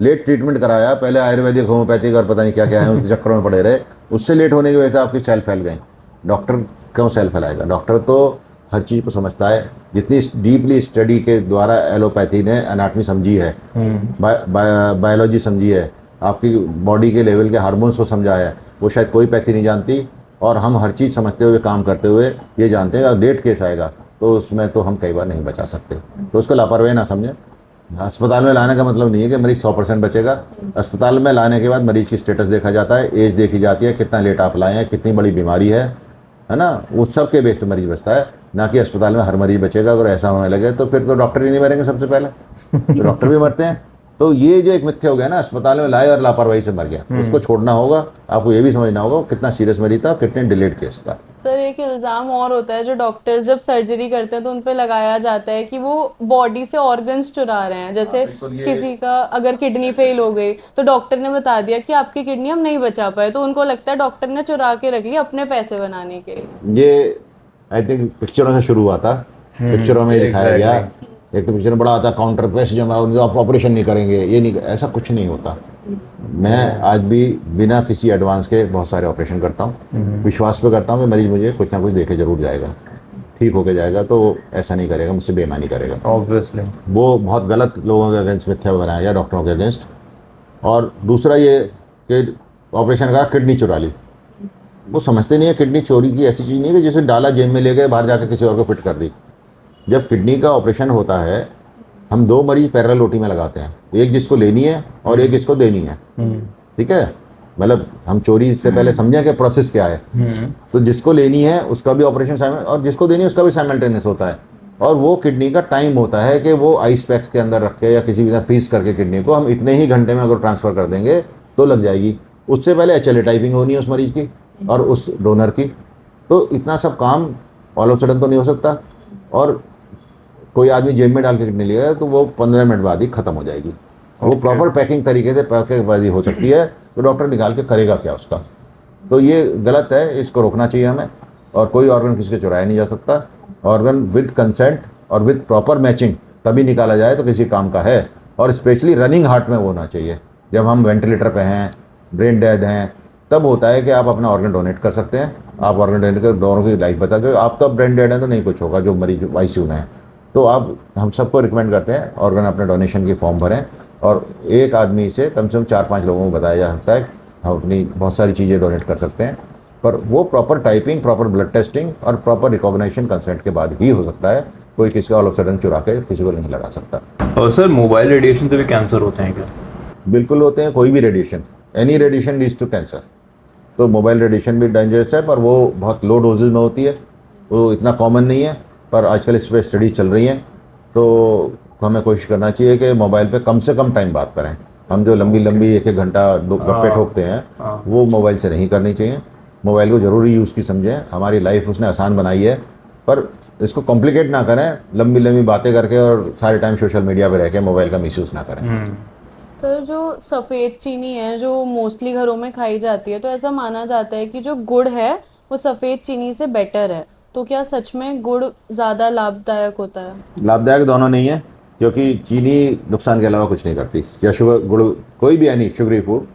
लेट ट्रीटमेंट कराया, पहले आयुर्वेदिक, होम्योपैथिक और पता नहीं क्या क्या है उनके चक्करों में पड़े रहे, उससे लेट होने की वजह से आपकी सेल फैल गई। डॉक्टर क्यों सेल फैलाएगा? डॉक्टर तो हर चीज़ को समझता है। जितनी डीपली स्टडी के द्वारा एलोपैथी ने एनाटमी समझी है, बायोलॉजी समझी है, आपकी बॉडी के लेवल के हार्मोन्स को समझा है, वो शायद कोई पैथी नहीं जानती। और हम हर चीज़ समझते हुए काम करते हुए ये जानते हैं, अगर लेट केस आएगा तो उसमें तो हम कई बार नहीं बचा सकते। तो उसको लापरवाही ना समझें। अस्पताल में लाने का मतलब नहीं है कि मरीज 100% बचेगा। अस्पताल में लाने के बाद मरीज की स्टेटस देखा जाता है, एज देखी जाती है, कितना लेट आप लाए हैं, कितनी बड़ी बीमारी है ना, उस सब के बेस पे मरीज बचता है, ना कि अस्पताल में हर मरीज बचेगा। अगर ऐसा होने लगे तो फिर तो डॉक्टर ही नहीं मरेंगे सबसे पहले, तो डॉक्टर भी मरते हैं। तो ये जो एक मिथ्या हो गया ना, अस्पताल में लाए और लापरवाही से मर गया, उसको छोड़ना होगा। आपको ये भी समझना होगा कितना सीरियस मरीज था, कितने डिलेड केस था। सर एक इल्ज़ाम और होता है जो डॉक्टर जब सर्जरी करते हैं तो उन पे लगाया जाता है कि वो बॉडी से ऑर्गन्स चुरा रहे हैं। जैसे किसी का अगर किडनी फेल हो गई तो डॉक्टर ने बता दिया कि आपकी किडनी हम नहीं बचा पाए, तो उनको लगता है डॉक्टर ने चुरा के रख ली अपने पैसे बनाने के लिए। ये आई थिंक पिक्चरों से शुरू हुआ था, पिक्चरों में दिखाया गया एक तो पेशेंट बड़ा आता है, काउंटर पैसे जमा, आप ऑपरेशन नहीं करेंगे, ये नहीं, ऐसा कुछ नहीं होता। मैं आज भी बिना किसी एडवांस के बहुत सारे ऑपरेशन करता हूँ, विश्वास पे करता हूँ कि मरीज मुझे कुछ ना कुछ देके जरूर जाएगा, ठीक होके जाएगा, तो ऐसा नहीं करेगा, मुझसे बेईमानी करेगा। ऑब्वियसली वो बहुत गलत लोगों के अगेंस्ट मिथ्या बनाया गया, डॉक्टरों के अगेंस्ट। और दूसरा ये कि ऑपरेशन करा, किडनी चुरा ली। वो समझते नहीं है किडनी चोरी की ऐसी चीज़ नहीं है कि जिसे डाला जेब में ले गए, बाहर जाकर किसी और को फिट कर दी। जब किडनी का ऑपरेशन होता है, हम 2 मरीज पैरेलल ओटी में लगाते हैं, एक जिसको लेनी है और एक जिसको देनी है, ठीक है। मतलब हम चोरी से पहले समझें कि प्रोसेस क्या है। तो जिसको लेनी है उसका भी ऑपरेशन और जिसको देनी है उसका भी साइमल्टेनियस होता है। और वो किडनी का टाइम होता है कि वो आइस पैक्स के अंदर रख के या किसी भी तरह फ्रीज करके किडनी को हम इतने ही घंटे में अगर ट्रांसफ़र कर देंगे तो लग जाएगी। उससे पहले HLA टाइपिंग होनी है उस मरीज की और उस डोनर की। तो इतना सब काम ऑल ऑफ सडन तो नहीं हो सकता। और कोई आदमी जेब में डाल के किडनी लेगा तो वो 15 मिनट बाद ही ख़त्म हो जाएगी। वो प्रॉपर पैकिंग तरीके से पैकिंग बाद ही हो सकती है, तो डॉक्टर निकाल के करेगा क्या उसका। तो ये गलत है, इसको रोकना चाहिए हमें। और कोई ऑर्गन किसी के चुराया नहीं जा सकता। ऑर्गन विद कंसेंट और विद प्रॉपर मैचिंग तभी निकाला जाए तो किसी काम का है। और स्पेशली रनिंग हार्ट में वो होना चाहिए। जब हम वेंटिलेटर पे हैं, ब्रेन डेड हैं, तब होता है कि आप अपना ऑर्गन डोनेट कर सकते हैं। आप ऑर्गन डोनेट कर दोनों की लाइफ बचा के, आप तो ब्रेन डेड हैं तो नहीं कुछ होगा, जो मरीज ICU में है। तो आप हम सबको रिकमेंड करते हैं ऑर्गन अपने डोनेशन की फॉर्म भरें। और एक आदमी से कम 4-5 लोगों को बताया जा सकता है हम अपनी बहुत सारी चीज़ें डोनेट कर सकते हैं। पर वो proper typing, proper blood testing और प्रॉपर रिकॉग्निशन कंसेंट के बाद ही हो सकता है। कोई किसी का ऑल ऑफ सडन चुरा के किसी को नहीं लगा सकता। और सर मोबाइल रेडिएशन से भी कैंसर होते हैं क्या? बिल्कुल होते हैं। कोई भी radiation, any radiation leads to cancer. तो मोबाइल रेडिएशन भी डेंजरस है, पर वो बहुत लो डोजेज में होती है, वो इतना कॉमन नहीं है। पर आजकल इस पर स्टडीज चल रही हैं, तो हमें कोशिश करना चाहिए कि मोबाइल पे कम से कम टाइम बात करें। हम जो लंबी 1-1 घंटा 2 गप्पे ठोकते हैं, वो मोबाइल से नहीं करनी चाहिए। मोबाइल को ज़रूरी यूज़ की समझें, हमारी लाइफ उसने आसान बनाई है, पर इसको कॉम्प्लिकेट ना करें लंबी बातें करके और सारे टाइम सोशल मीडिया पे रह के मोबाइल का मिसयूज़ ना करें। तो जो सफ़ेद चीनी है जो मोस्टली घरों में खाई जाती है, तो ऐसा माना जाता है कि जो गुड़ है वो सफ़ेद चीनी से बेटर है। तो क्या सच में गुड़ ज़्यादा लाभदायक होता है? लाभदायक दोनों नहीं है, क्योंकि चीनी नुकसान के अलावा कुछ नहीं करती, या शुगर, गुड़, कोई भी यानी शुगरी फूड।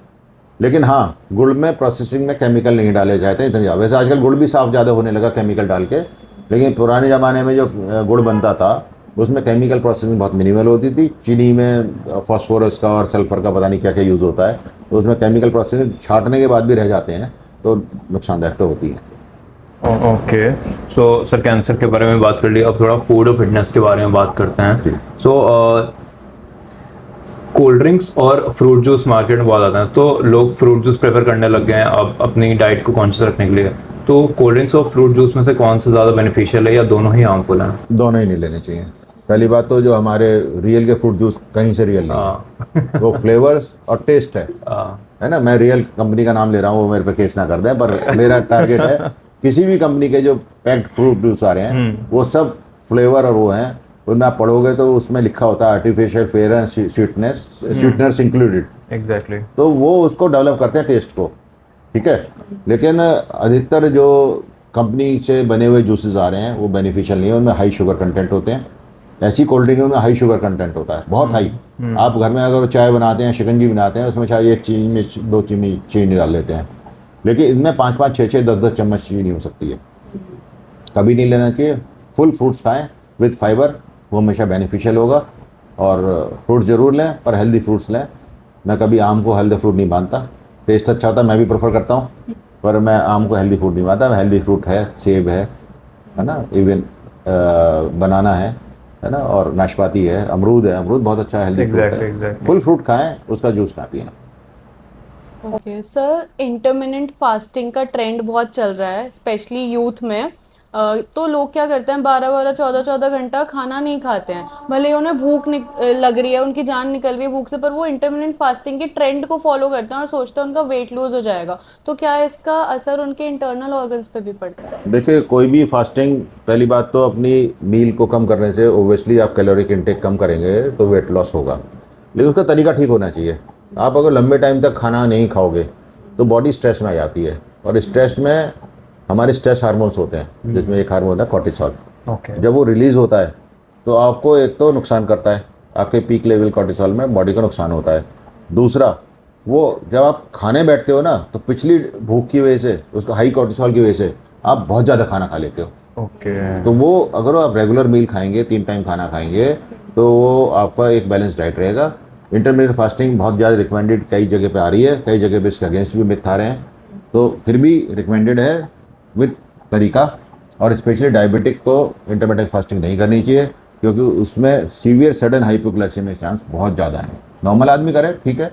लेकिन हाँ, गुड़ में प्रोसेसिंग में केमिकल नहीं डाले जाते हैं इतने ज़्यादा। वैसे आजकल गुड़ भी साफ़ ज़्यादा होने लगा केमिकल डाल के, लेकिन पुराने ज़माने में जो गुड़ बनता था उसमें केमिकल प्रोसेसिंग बहुत मिनिमल होती थी। चीनी में फास्फोरस का और सल्फर का पता नहीं क्या क्या यूज़ होता है, तो उसमें केमिकल प्रोसेसिंग छाँटने के बाद भी रह जाते हैं, तो नुकसानदायक तो होती है। ओके, सो सर कैंसर के बारे में बात कर ली, अब थोड़ा फूड और फिटनेस के बारे में बात करते हैं। सो कोल्ड ड्रिंक्स और फ्रूट जूस मार्केट में बहुत आते हैं, तो लोग फ्रूट जूस प्रेफर करने लग गए हैं अब अपनी डाइट को कॉन्शियस रखने के लिए। तो कोल्ड ड्रिंक्स और फ्रूट जूस में से कौन सा ज़्यादा बेनिफिशियल है, या दोनों ही हार्मफुल हैं? दोनों ही नहीं लेने चाहिए। पहली बात तो जो हमारे रियल के फ्रूट जूस कहीं से रियल नहीं है, वो फ्लेवर्स और टेस्ट है ना। मैं रियल कंपनी का नाम ले रहा हूँ, वो मेरे पे केस ना कर दें, पर मेरा टारगेट है किसी भी कंपनी के जो पैक्ड फ्रूट जूस आ रहे हैं वो सब फ्लेवर और वो हैं। उनमें आप पढ़ोगे तो उसमें लिखा होता है artificial flavour, sweeteners included. Exactly. तो वो उसको डेवलप करते हैं टेस्ट को, ठीक है। लेकिन अधिकतर जो कंपनी से बने हुए जूसेस आ रहे हैं वो बेनिफिशियल नहीं है, उनमें हाई शुगर कंटेंट होते हैं। ऐसी कोल्ड ड्रिंक में हाई शुगर कंटेंट होता है, बहुत हाई। आप घर में अगर चाय बनाते हैं, शिकंजी बनाते हैं, उसमें शायद 1 चीनी में 2 चीनी डाल लेते हैं, लेकिन इनमें 5-5, 6-6, 10-10 चम्मच चीनी हो सकती है। कभी नहीं लेना चाहिए। फुल फ्रूट्स खाएं विद फाइबर, वो हमेशा बेनिफिशियल होगा। और फ्रूट्स ज़रूर लें, पर हेल्दी फ्रूट्स लें। मैं कभी आम को हेल्दी फ्रूट नहीं मानता, टेस्ट अच्छा होता है, मैं भी प्रेफर करता हूँ, पर मैं आम को हेल्दी फ्रूट नहीं मानता। हेल्दी फ्रूट है, सेब है ना, इवन बनाना है ना, और नाशपाती है, अमरूद है। अमरूद बहुत अच्छा हेल्दी फ्रूट है। फुल फ्रूट खाएं, उसका जूस ना पिएं। ओके सर, इंटरमिटेंट फास्टिंग का ट्रेंड बहुत चल रहा है स्पेशली यूथ में। तो लोग क्या करते हैं, 12-12, 14-14 घंटा खाना नहीं खाते हैं, भले ही उन्हें भूख लग रही है, उनकी जान निकल रही है भूख से, पर वो इंटरमिटेंट फास्टिंग के ट्रेंड को फॉलो करते हैं और सोचते हैं उनका वेट लूज हो जाएगा। तो क्या इसका असर उनके इंटरनल ऑर्गन्स पे भी पड़ता है? देखिए, कोई भी फास्टिंग, पहली बात तो अपनी मील को कम करने से ओब्वियसली आप कैलोरिक इंटेक कम करेंगे तो वेट लॉस होगा, लेकिन उसका तरीका ठीक होना चाहिए। आप अगर लंबे टाइम तक खाना नहीं खाओगे तो बॉडी स्ट्रेस में आ जाती है, और स्ट्रेस में हमारे स्ट्रेस हार्मोन्स होते हैं, जिसमें एक हार्मोन है कॉर्टिसोल। जब वो रिलीज होता है तो आपको एक तो नुकसान करता है, आपके पीक लेवल कॉर्टिसोल में बॉडी का नुकसान होता है। दूसरा, वो जब आप खाने बैठते हो ना, तो पिछली भूख की वजह से, उसको हाई कॉर्टिसोल की वजह से आप बहुत ज़्यादा खाना खा लेते हो। ओके। तो वो अगर आप रेगुलर मील खाएंगे, 3 टाइम खाना खाएंगे, तो वो आपका एक बैलेंस डाइट रहेगा। इंटरमीडिएट फास्टिंग बहुत ज़्यादा रिकमेंडेड कई जगह पे आ रही है, कई जगह पे इसके अगेंस्ट भी मिथ आ रहे हैं, तो फिर भी रिकमेंडेड है विद तरीका। और स्पेशली डायबिटिक को इंटरमीडिएट फास्टिंग नहीं करनी चाहिए, क्योंकि उसमें सीवियर सडन हाइपोग्लाइसेमिक चांस बहुत ज़्यादा है। नॉर्मल आदमी करे ठीक है,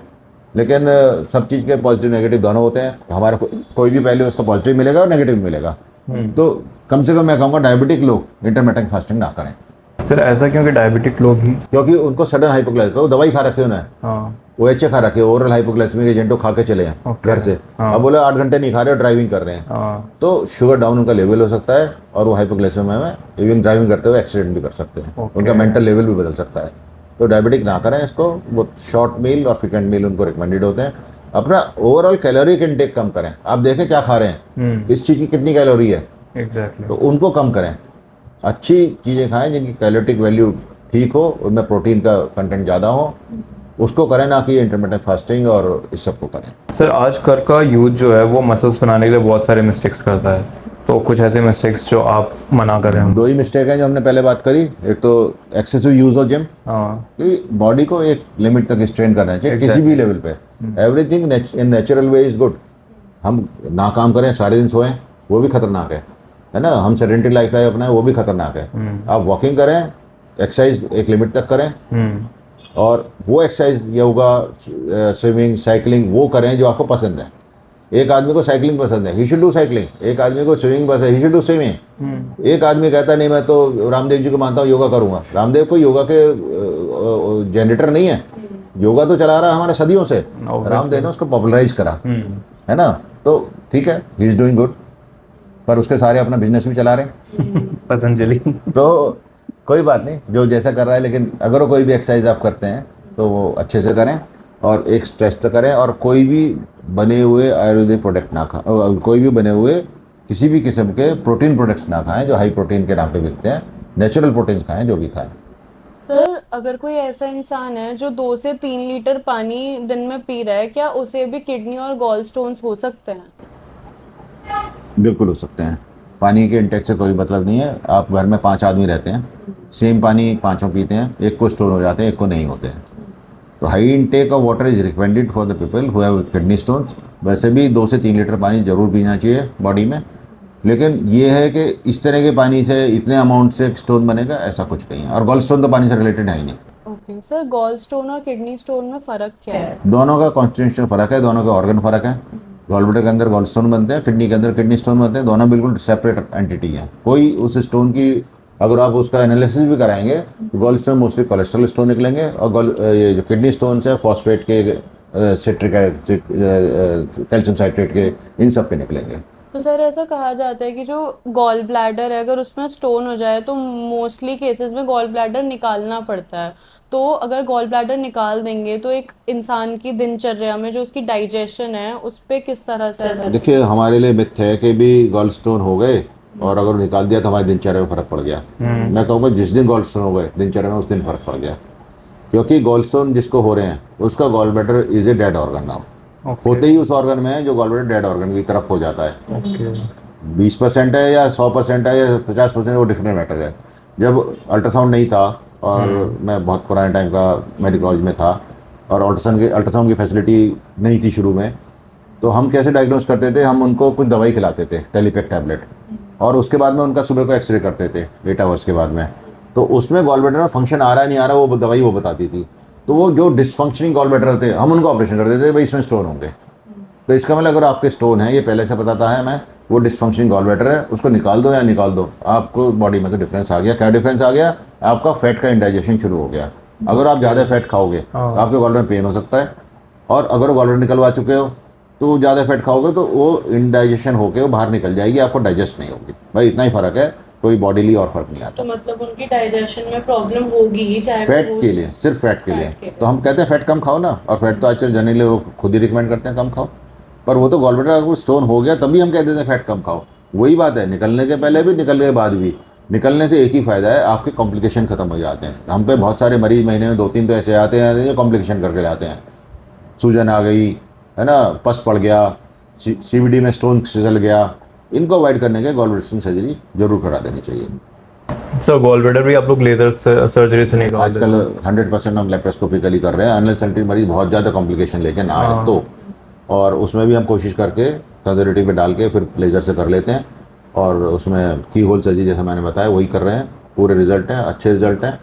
लेकिन सब चीज़ के पॉजिटिव नेगेटिव दोनों होते हैं। हमारा कोई भी पहले उसका पॉजिटिव मिलेगा और नेगेटिव मिलेगा। तो कम से कम मैं कहूँगा डायबिटिक लोग इंटरमिटेंट फास्टिंग ना करें। सर ऐसा क्यों कि डायबिटिक लोग ही? क्योंकि उनको सडन हाइपोग्लाइसेमिक, वो दवाई खा रखे उन्हें, हाँ। वो एच खा रखे, ओरल हाइपोग्लाइसेमिक एजेंटो खा के चले हैं Okay. घर से। अब बोले 8 घंटे नहीं खा रहे और ड्राइविंग कर रहे हैं, हाँ। तो शुगर डाउन उनका लेवल हो सकता है, और वो हाइपोग्लाइसेमिया में इवन ड्राइविंग करते हुए एक्सीडेंट भी कर सकते हैं। Okay. उनका मेंटल लेवल भी बदल सकता है। तो डायबिटिक ना करें इसको, वो शॉर्ट मील और फ्रिक्वेंट मील उनको रिकमेंडेड होते हैं। अपना ओवरऑल कैलोरी इंटेक कम करें। आप देखें क्या खा रहे हैं, किस चीज़ की कितनी कैलोरी है, एग्जैक्टली। तो उनको कम करें। अच्छी चीज़ें खाएं जिनकी कैलोरिक वैल्यू ठीक हो, उनमें प्रोटीन का कंटेंट ज़्यादा हो, उसको करें, ना कि इंटरमिटेंट फास्टिंग और इस सब को करें। सर आजकल का यूथ जो है वो मसल्स बनाने के लिए बहुत सारे मिस्टेक्स करता है, तो कुछ ऐसे मिस्टेक्स जो आप मना कर रहे हैं? 2 ही मिस्टेक हैं जो हमने पहले बात करी। एक तो एक्सेसिव यूज ऑफ जिम, हाँ। कि बॉडी को एक लिमिट तक स्ट्रेन करना चाहिए किसी भी लेवल पे। Everything in natural way is good. हम ना काम करें, सारे दिन सोएं, वो भी खतरनाक है ना। हम सेडेंटरी लाइफ अपनाएं, वो भी खतरनाक है। आप वॉकिंग करें, एक्सरसाइज एक लिमिट तक करें, और वो एक्सरसाइज योगा, स्विमिंग, साइकिलिंग वो करें जो आपको पसंद है। एक आदमी को साइकिलिंग पसंद है, ही शुड डू साइकिलिंग। एक आदमी को स्विमिंग पसंद है, ही शुड डू स्विमिंग। एक आदमी कहता नहीं मैं तो रामदेव जी को मानता हूँ, योगा करूँगा। रामदेव कोई योगा के जनरेटर नहीं है, योगा तो चला रहा है हमारे सदियों से। रामदेव ने उसको पॉपुलराइज करा, है ना। तो ठीक है, ही इज डूइंग गुड, पर उसके सारे अपना बिजनेस भी चला रहे हैं पतंजलि। तो कोई बात नहीं, जो जैसा कर रहा है। लेकिन अगर वो कोई भी एक्सरसाइज आप करते हैं तो वो अच्छे से करें, और एक स्ट्रेच तो करें, और कोई भी बने हुए आयुर्वेदिक प्रोडक्ट ना खाएं, कोई भी बने हुए किसी भी किस्म के प्रोटीन प्रोडक्ट्स ना खाएं जो हाई प्रोटीन के नाम पे बिकते हैं। नेचुरल प्रोटीन खाएं, जो भी खाएं। सर अगर कोई ऐसा इंसान है जो 2 से 3 लीटर पानी दिन में पी रहा है, क्या उसे भी किडनी और गॉल स्टोन्स हो सकते हैं? बिल्कुल हो सकते हैं। पानी के इंटेक से कोई मतलब नहीं है। आप घर में 5 आदमी रहते हैं, सेम पानी पाँचों पीते हैं, एक को स्टोन हो जाते हैं, एक को नहीं होते हैं। तो high intake of water is recommended for the people who have kidney stones. वैसे भी 2 से 3 लीटर पानी जरूर पीना चाहिए बॉडी में, लेकिन ये है कि इस तरह के पानी से इतने अमाउंट से स्टोन बनेगा, ऐसा कुछ नहीं है। और गॉल स्टोन तो पानी से रिलेटेड है ही नहीं। ओके सर, गॉल स्टोन और किडनी स्टोन में फ़र्क क्या है? दोनों का कॉन्स्टिट्यूशन फ़र्क है, दोनों के ऑर्गन फ़र्क है। गॉल ब्लैडर के अंदर गॉल स्टोन बनते हैं, किडनी के अंदर किडनी स्टोन बनते हैं। दोनों बिल्कुल सेपरेट एंटिटी हैं। कोई उस स्टोन की अगर आप उसका एनालिसिस भी कराएंगे तो gall stone mostly cholesterol stone निकलेंगे, और ये जो किडनी स्टोन्स है फॉस्फेट के, सिट्रिक कैल्शियम साइट्रेट के, इन सब के निकलेंगे। तो सर ऐसा कहा जाता है कि जो गॉल ब्लैडर है अगर उसमें स्टोन हो जाए तो मोस्टली केसेस में गॉल ब्लैडर निकालना पड़ता है। तो अगर गॉल ब्लैडर निकाल देंगे तो एक इंसान की दिनचर्या में जो उसकी डाइजेशन है उस पर किस तरह से असर? देखिए, हमारे लिए मिथ है कि भी गॉल स्टोन हो गए और अगर निकाल दिया तो हमारी दिनचर्या में फ़र्क पड़ गया। मैं कहूँगा जिस दिन गॉल स्टोन हो गए दिनचर्या में, उस दिन फ़र्क पड़ गया। क्योंकि गॉल स्टोन जिसको हो रहे हैं उसका gall bladder is a dead organ now. होते ही उस ऑर्गन में है जो गॉल ब्लैडर डेड ऑर्गन की तरफ हो जाता है। 20% है या 100% है या 50%, वो डिफरेंट मैटर है। जब अल्ट्रासाउंड नहीं था, और मैं बहुत पुराने टाइम का मेडिकल कॉलेज में था, और अल्ट्रासाउंड की फैसिलिटी नहीं थी शुरू में, तो हम कैसे डायग्नोस करते थे? हम उनको कुछ दवाई खिलाते थे, टेलीपेक टैबलेट, और उसके बाद में उनका सुबह को एक्सरे करते थे 8 आवर्स के बाद में। तो उसमें गॉल ब्लैडर में फंक्शन आ रहा है नहीं आ रहा, वो दवाई वो बताती थी। तो वो जो डिसफंक्शनिंग गॉल ब्लैडर थे, हम उनको ऑपरेशन कर देते थे, भाई इसमें स्टोन होंगे। तो इसका मतलब अगर आपके स्टोन है, ये पहले से बताता है हमें, वो डिसफंक्शनिंग गॉल ब्लैडर है, उसको निकाल दो या निकाल दो, आपको बॉडी में तो डिफरेंस आ गया। क्या डिफरेंस आ गया? आपका फैट का इंडाइजेशन शुरू हो गया। अगर आप ज़्यादा फैट खाओगे तो आपके गॉल में पेन हो सकता है, और अगर गॉल ब्लैडर निकलवा चुके हो तो ज़्यादा फैट खाओगे तो वो इंडाइजेशन होकर वो बाहर निकल जाएगी, आपको डाइजेस्ट नहीं होगी। भाई इतना ही फ़र्क है, कोई बॉडीली और फर्क नहीं आता। तो मतलब उनकी डाइजेशन में प्रॉब्लम होगी ही, चाहे फैट के लिए, सिर्फ फैट के लिए। तो हम कहते हैं फैट कम खाओ ना, और फैट तो आजकल जनरली लोग खुद ही रिकमेंड करते हैं कम खाओ, पर वो तो गॉल ब्लैडर अगर स्टोन हो गया तभी हम कहते हैं फैट कम खाओ। वही बात है, निकलने के पहले भी निकलने के बाद भी। निकलने से एक ही फ़ायदा है, आपके कॉम्प्लिकेशन ख़त्म हो जाते हैं। हम पे बहुत सारे मरीज महीने में 2-3 तो ऐसे आते हैं जो कॉम्प्लिकेशन करके लाते हैं, सूजन आ गई है ना, पस पड़ गया, सीवीडी में स्टोन फिसल गया। इनको अवॉइड करने के गॉल ब्लैडर सर्जरी जरूर करा देनी चाहिए। सर गॉल ब्लैडर भी आप लोग लेजर सर्जरी से निकाल देते आजकल हैं? 100% हम लेप्रोस्कोपिकली कर रहे हैं, अनलेस अनटिल मरीज बहुत ज़्यादा कॉम्प्लिकेशन लेके ना आए हाँ। तो। और उसमें भी हम कोशिश करके कंजर्वेटिव पे डाल के फिर लेज़र से कर लेते हैं, और उसमें की होल सर्जरी जैसे मैंने बताया वही कर रहे हैं। पूरे रिजल्ट हैं, अच्छे रिजल्ट हैं,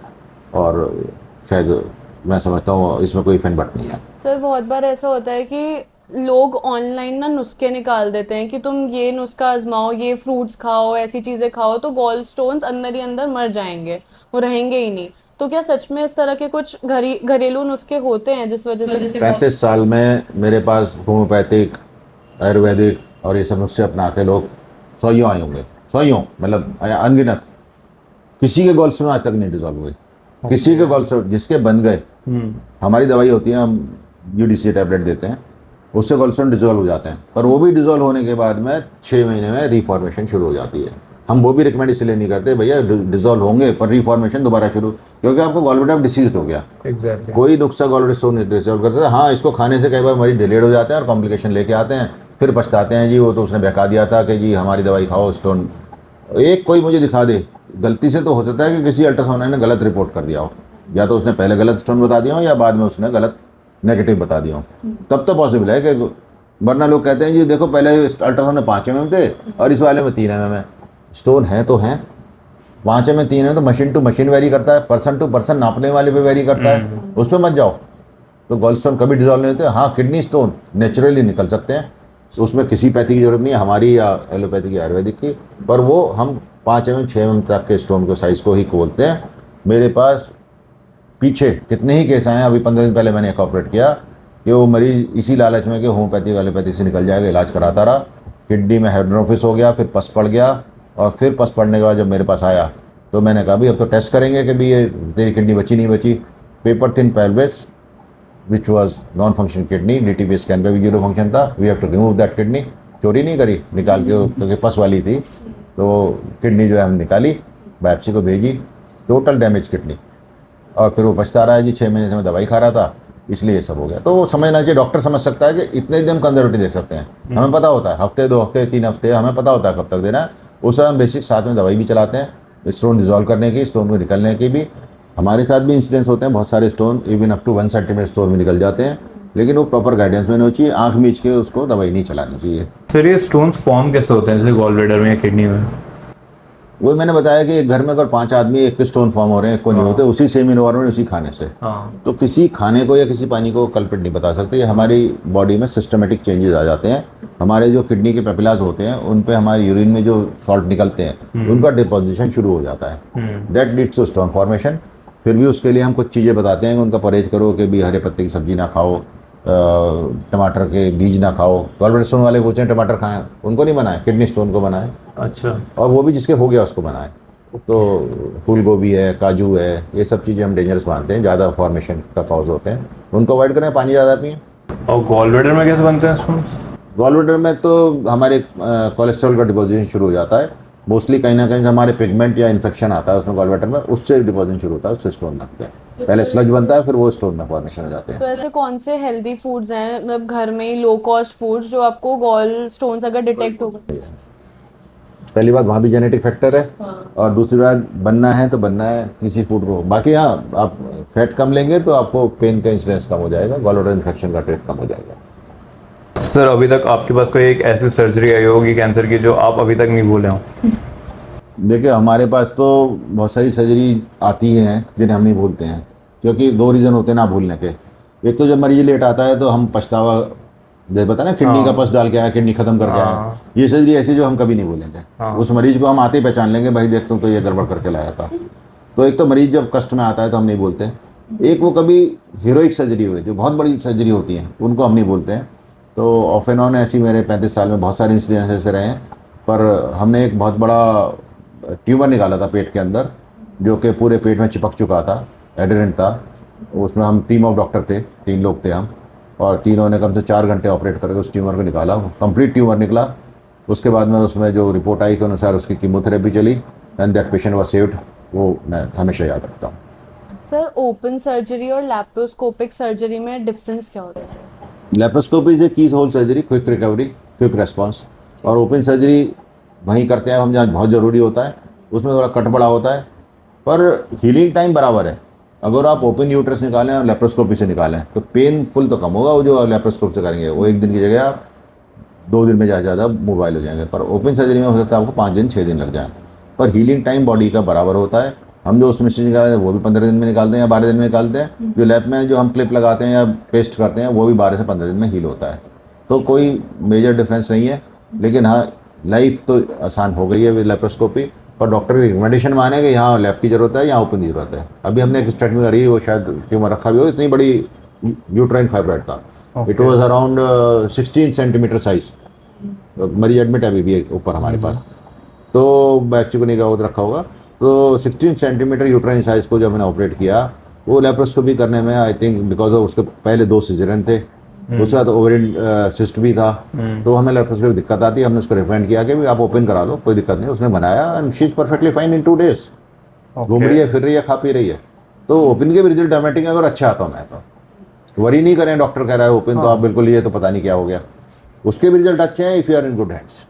और शायद मैं समझता हूँ इसमें कोई फैन बट नहीं है। सर बहुत बार ऐसा होता है कि लोग ऑनलाइन ना नुस्खे निकाल देते हैं कि तुम ये नुस्खा आजमाओ, ये फ्रूट्स खाओ, ऐसी चीजें खाओ तो गॉल स्टोन्स अंदर ही अंदर मर जाएंगे, वो रहेंगे ही नहीं। तो क्या सच में इस तरह के कुछ घरेलू नुस्खे होते हैं जिस वजह से 35 साल में मेरे पास होम्योपैथिक, आयुर्वेदिक और ये सब नुस्खे अपना के लोग सौयों आए होंगे, सौयों मतलब अनगिनत। किसी के गॉल स्टोन आज तक नहीं डिजॉल्व हुए, किसी के गॉल स्टोन जिसके बन गए, हमारी दवाई होती है, हम यूडीसी टैबलेट देते हैं, उससे गॉल स्टोन डिजॉल्व हो जाते हैं, पर वो भी डिजॉल्व होने के बाद में 6 महीने में रिफॉर्मेशन शुरू हो जाती है। हम वो भी रिकमेंड इसलिए नहीं करते, भैया डिजॉल्व होंगे पर रिफॉर्मेशन दोबारा शुरू, क्योंकि आपको गॉल ब्लैडर डिसीज हो गया। एग्जैक्टली। कोई नुस्खा गॉल ब्लैडर स्टोन डिजॉल्व कर सकता है। हाँ, इसको खाने से कई बार मरीज डिलेड हो जाते हैं और कॉम्प्लिकेशन लेके आते हैं, फिर पछताते हैं जी वो तो उसने बहका दिया था कि जी हमारी दवाई खाओ स्टोन। एक कोई मुझे दिखा दे, गलती से तो हो सकता है कि किसी अल्ट्रासाउंड ने गलत रिपोर्ट कर दिया हो, या तो उसने पहले गलत स्टोन बता दिया हो या बाद में उसने गलत नेगेटिव बता दिया हो, तब तो पॉसिबल है कि, वरना लोग कहते हैं जी देखो पहले अल्ट्रासाउंड में 5 mm थे और इस वाले में 3 mm है। स्टोन है तो हैं, 5 mm 3 mm तो मशीन टू मशीन वेरी करता है, पर्सन टू पर्सन नापने वाले पे वेरी करता है, उस पर मत जाओ। तो गॉल स्टोन कभी डिजॉल्व नहीं होते। हाँ, किडनी स्टोन नेचुरली निकल सकते हैं, उसमें किसी पैथी की जरूरत नहीं है, हमारी या एलोपैथी की आयुर्वेदिक की, पर वो हम 5 mm 6 mm तक के स्टोन को साइज़ को ही खोलते हैं। मेरे पास पीछे कितने ही केस आए हैं, अभी 15 दिन पहले मैंने एक ऑपरेट किया कि वो मरीज इसी लालच में कि होम्योपैथिक एलोपैथिक से निकल जाएगा, इलाज कराता रहा, किडनी में हेड्रोफिस हो गया, फिर पस पड़ गया, और फिर पस पड़ने के बाद जब मेरे पास आया तो मैंने कहा भी अब तो टेस्ट करेंगे कि भी ये तेरी किडनी बची नहीं बची। Paper thin pelvis which was non function kidney, DTP scan पे भी 0 फंक्शन था, we have to remove that kidney. चोरी नहीं करी, निकाल के, क्योंकि पस वाली थी, तो किडनी जो है हम निकाली, बायोप्सी को भेजी, टोटल डैमेज किडनी, और फिर वो बचता रहा है जी, 6 महीने से मैं दवाई खा रहा था, इसलिए ये सब हो गया। तो वो समझना चाहिए, डॉक्टर समझ सकता है कि इतने दिन कंजर्वेटिव देख सकते हैं, हमें पता होता है हफ्ते 2 हफ्ते 3 हफ्ते हमें पता होता है कब तक देना है, उस समय हम बेसिक साथ में दवाई भी चलाते हैं, स्टोन डिजॉल्व करने की, स्टोन को निकलने की भी। हमारे साथ भी इंसिडेंट्स होते हैं, बहुत सारे stone even up to 1 centimetre stone में निकल जाते हैं, लेकिन वो प्रॉपर गाइडेंस में नहीं चाहिए, आँख मीच के उसको दवाई नहीं चलानी चाहिए। सर ये स्टोन्स फॉर्म कैसे होते हैं जैसे गॉल ब्लैडर में या किडनी में? वही मैंने बताया कि एक घर में अगर 5 आदमी एक स्टोन फॉर्म हो रहे हैं, एक को नहीं होते, उसी सेम इन्वायरमेंट उसी खाने से, हाँ। तो किसी खाने को या किसी पानी को कल्प्रिट नहीं बता सकते। ये हमारी बॉडी में सिस्टमेटिक चेंजेस आ जाते हैं। हमारे जो किडनी के पेपिलाज होते हैं उन पे हमारे यूरिन में जो सॉल्ट निकलते हैं उनका डिपोजिशन शुरू हो जाता है, that leads to stone formation. फिर भी उसके लिए हम कुछ चीज़ें बताते हैं कि उनका परहेज करो, कि भी हरे पत्ते की सब्जी ना खाओ, टमाटर के बीज ना खाओ। गॉल ब्लैडर स्टोन वाले पूछते हैं टमाटर खाएं, उनको नहीं बनाए, किडनी स्टोन को बनाए, अच्छा। और वो भी जिसके हो गया उसको बनाए। तो फूल गोभी है, काजू है, ये सब चीज़ें हम डेंजरस मानते हैं, ज़्यादा फॉर्मेशन का कॉज होते हैं, उनको अवॉइड करें, पानी ज़्यादा पिएं। और गॉल ब्लैडर में कैसे बनते हैं स्टोन्स? गॉल ब्लैडर में तो हमारे कोलेस्ट्रॉल का डिपोजिशन शुरू हो जाता है, मोस्टली कहीं ना कहीं से हमारे पिगमेंट या इन्फेक्शन आता है उसमें गॉल ब्लैडर में, उससे डिपोजिशन शुरू होता है, उससे स्टोन बनते हैं। पहले स्लज बनता है, फिर वो स्टोन में फॉर्मेशन हो जाते हैं। तो ऐसे कौन से हेल्दी फूड्स हैं, मतलब घर में ही लो कॉस्ट फूड्स, जो आपको गॉल स्टोन्स अगर डिटेक्ट होगा? पहली बात वहाँ भी जेनेटिक फैक्टर है, और दूसरी बात बनना है तो बनना है किसी फूड को। बाकी हाँ, आप फैट कम लेंगे तो आपको पेन का इंसिडेंस कम हो जाएगा, गॉल ब्लैडर इन्फेक्शन का रेट कम हो जाएगा। सर अभी तक आपके पास कोई एक ऐसी सर्जरी आई होगी कैंसर की जो आप अभी तक नहीं भूले हो? देखिए हमारे पास तो बहुत सारी सर्जरी आती हैं जिन्हें हम नहीं भूलते हैं, क्योंकि 2 रीज़न होते हैं ना भूलने के। एक तो जब मरीज लेट आता है तो हम पछतावा, जैसे पता ना किडनी का पस डाल के आया, किडनी खत्म करके आया, ये सर्जरी ऐसी जो हम कभी नहीं भूलेंगे। उस मरीज को हम आते ही पहचान लेंगे, भाई देख तुम तो ये गड़बड़ करके लाया था। तो एक तो मरीज जब कष्ट में आता है तो हम नहीं बोलते। एक वो कभी हीरोइक सर्जरी हुई, जो बहुत बड़ी सर्जरी होती हैं, उनको हम नहीं बोलते हैं। तो ऑफ एंड ऑन ऐसी मेरे 35 साल में बहुत सारे इंसिडेंस ऐसे रहे हैं। पर हमने एक बहुत बड़ा ट्यूमर निकाला था पेट के अंदर, जो कि पूरे पेट में चिपक चुका था, एडरेंट था। उसमें हम टीम ऑफ डॉक्टर थे, 3 लोग थे हम, और तीनों ने कम से 4 घंटे ऑपरेट करके उस ट्यूमर को निकाला। कंप्लीट ट्यूमर निकला। उसके बाद में उसमें जो रिपोर्ट आई के अनुसार उसकी कीमोथेरेपी चली, and that patient was saved, वो मैं हमेशा याद रखता हूँ। सर ओपन सर्जरी और लैप्रोस्कोपिक सर्जरी में डिफरेंस क्या होता है? Laparoscopy is a keyhole surgery, quick recovery, quick response. और ओपन सर्जरी वहीं करते हैं हम जहाँ बहुत ज़रूरी होता है, उसमें थोड़ा कट बड़ा होता है, पर हीलिंग टाइम बराबर है। अगर आप ओपन यूट्रस निकालें और लेप्रोस्कोपी से निकालें तो पेनफुल तो कम होगा, वो जो लेप्रोस्कोपी से करेंगे वो 1 दिन की जगह आप 2 दिन में ज़्यादा मोबाइल हो जाएंगे, पर ओपन सर्जरी में हो सकता है आपको 5 दिन 6 दिन लग जाए, पर हीलिंग टाइम बॉडी का बराबर होता है। हम जो उसमें से निकालते हैं वो भी 15 दिन में निकालते हैं या 12 दिन में निकालते हैं। जो लैब में जो हम क्लिप लगाते हैं या पेस्ट करते हैं वो भी 12 से 15 दिन में हील होता है। तो कोई मेजर डिफरेंस नहीं है, लेकिन हाँ लाइफ तो आसान हो गई है विद लेप्रोस्कोपी। पर डॉक्टर की रिकमेंडेशन माने कि यहाँ लैब की ज़रूरत है, यहाँ ओपन की ज़रूरत है। अभी हमने एक स्टडी में करी, वो शायद ट्यूमर रखा भी हो, इतनी बड़ी यूट्राइन फाइब्रॉइड था। It was around 16 centimetre size. मरीज एडमिट है अभी भी ऊपर हमारे पास, तो बैक्सी को नहीं रखा होगा। तो 16 सेंटीमीटर यूट्राइन साइज को जब मैंने ऑपरेट किया, वो लेप्रोस्कोपी करने में आई थिंक बिकॉज ऑफ उसके पहले 2 सिजेरियन थे, उसके बाद ओवरिन सिस्ट भी था, तो हमें लेप्रोस्कोपी दिक्कत आती है। हमने उसको रिकमेंड किया कि भी आप ओपन करा लो, कोई दिक्कत नहीं। उसने बनाया and she is perfectly fine in 2 days। घूम रही है, फिर रही है, खा पी रही है। तो ओपन के भी रिजल्ट ड्रामेटिक अगर अच्छा आता मैं तो वरी नहीं करें, डॉक्टर कह रहा है ओपन तो आप बिल्कुल ये तो पता नहीं क्या हो गया। उसके भी रिजल्ट अच्छे हैं if you are in good hands.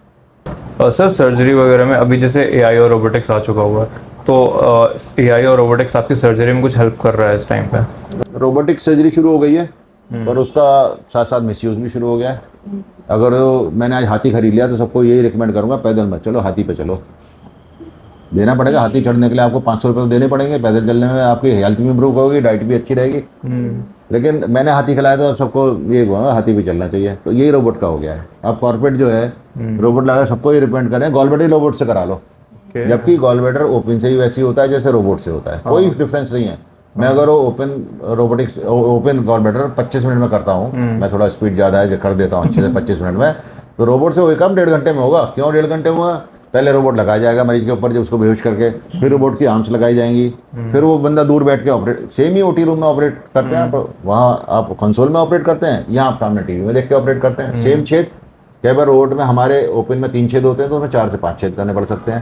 Sir surgery वगैरह में अभी जैसे एआई और रोबोटिक्स आ चुका हुआ है, तो एआई और रोबोटिक्स आपकी सर्जरी में कुछ हेल्प कर रहा है इस टाइम पे? रोबोटिक सर्जरी शुरू हो गई है, पर उसका साथ साथ मिसयूज़ भी शुरू हो गया है। अगर मैंने आज हाथी खरीद लिया तो सबको यही रिकमेंड करूँगा, पैदल मत चलो, हाथी पे चलो। देना पड़ेगा, हाथी चढ़ने के लिए आपको 500 रुपये तो देने पड़ेंगे। पैदल चलने में आपकी हेल्थ भी इम्प्रूव होगी, डाइट भी अच्छी रहेगी। लेकिन मैंने हाथी खिलाया तो अब सबको ये हुआ हाथी भी चलना चाहिए, तो यही रोबोट का हो गया है। अब कॉर्पोरेट जो है रोबोट लगा सबको ये रिकमेंड करें गॉलब्लैडर रोबोट से करा लो, जबकि गॉलब्लैडर ओपन से ही वैसे ही होता है जैसे रोबोट से होता है, कोई डिफरेंस नहीं है। मैं अगर वो ओपन गॉलब्लैडर 25 मिनट में करता हूँ, मैं थोड़ा स्पीड ज़्यादा है कर देता हूँ अच्छे से 25 मिनट में, तो रोबोट से वही काम 1.5 घंटे में होगा। क्यों 1.5 घंटे में? पहले रोबोट लगाया जाएगा मरीज के ऊपर, जब उसको बेहोश करके, फिर रोबोट की आर्म्स लगाई जाएंगी, फिर वो बंदा दूर बैठ के ऑपरेट, सेम ही ओटी रूम में ऑपरेट करते हैं आप, वहाँ आप कंसोल में ऑपरेट करते हैं, यहाँ आप सामने टीवी में देख के ऑपरेट करते हैं। सेम छेद, कई बार रोबोट में हमारे ओपन में 3 छेद होते हैं तो उसमें 4 से 5 छेद करने पड़ सकते हैं।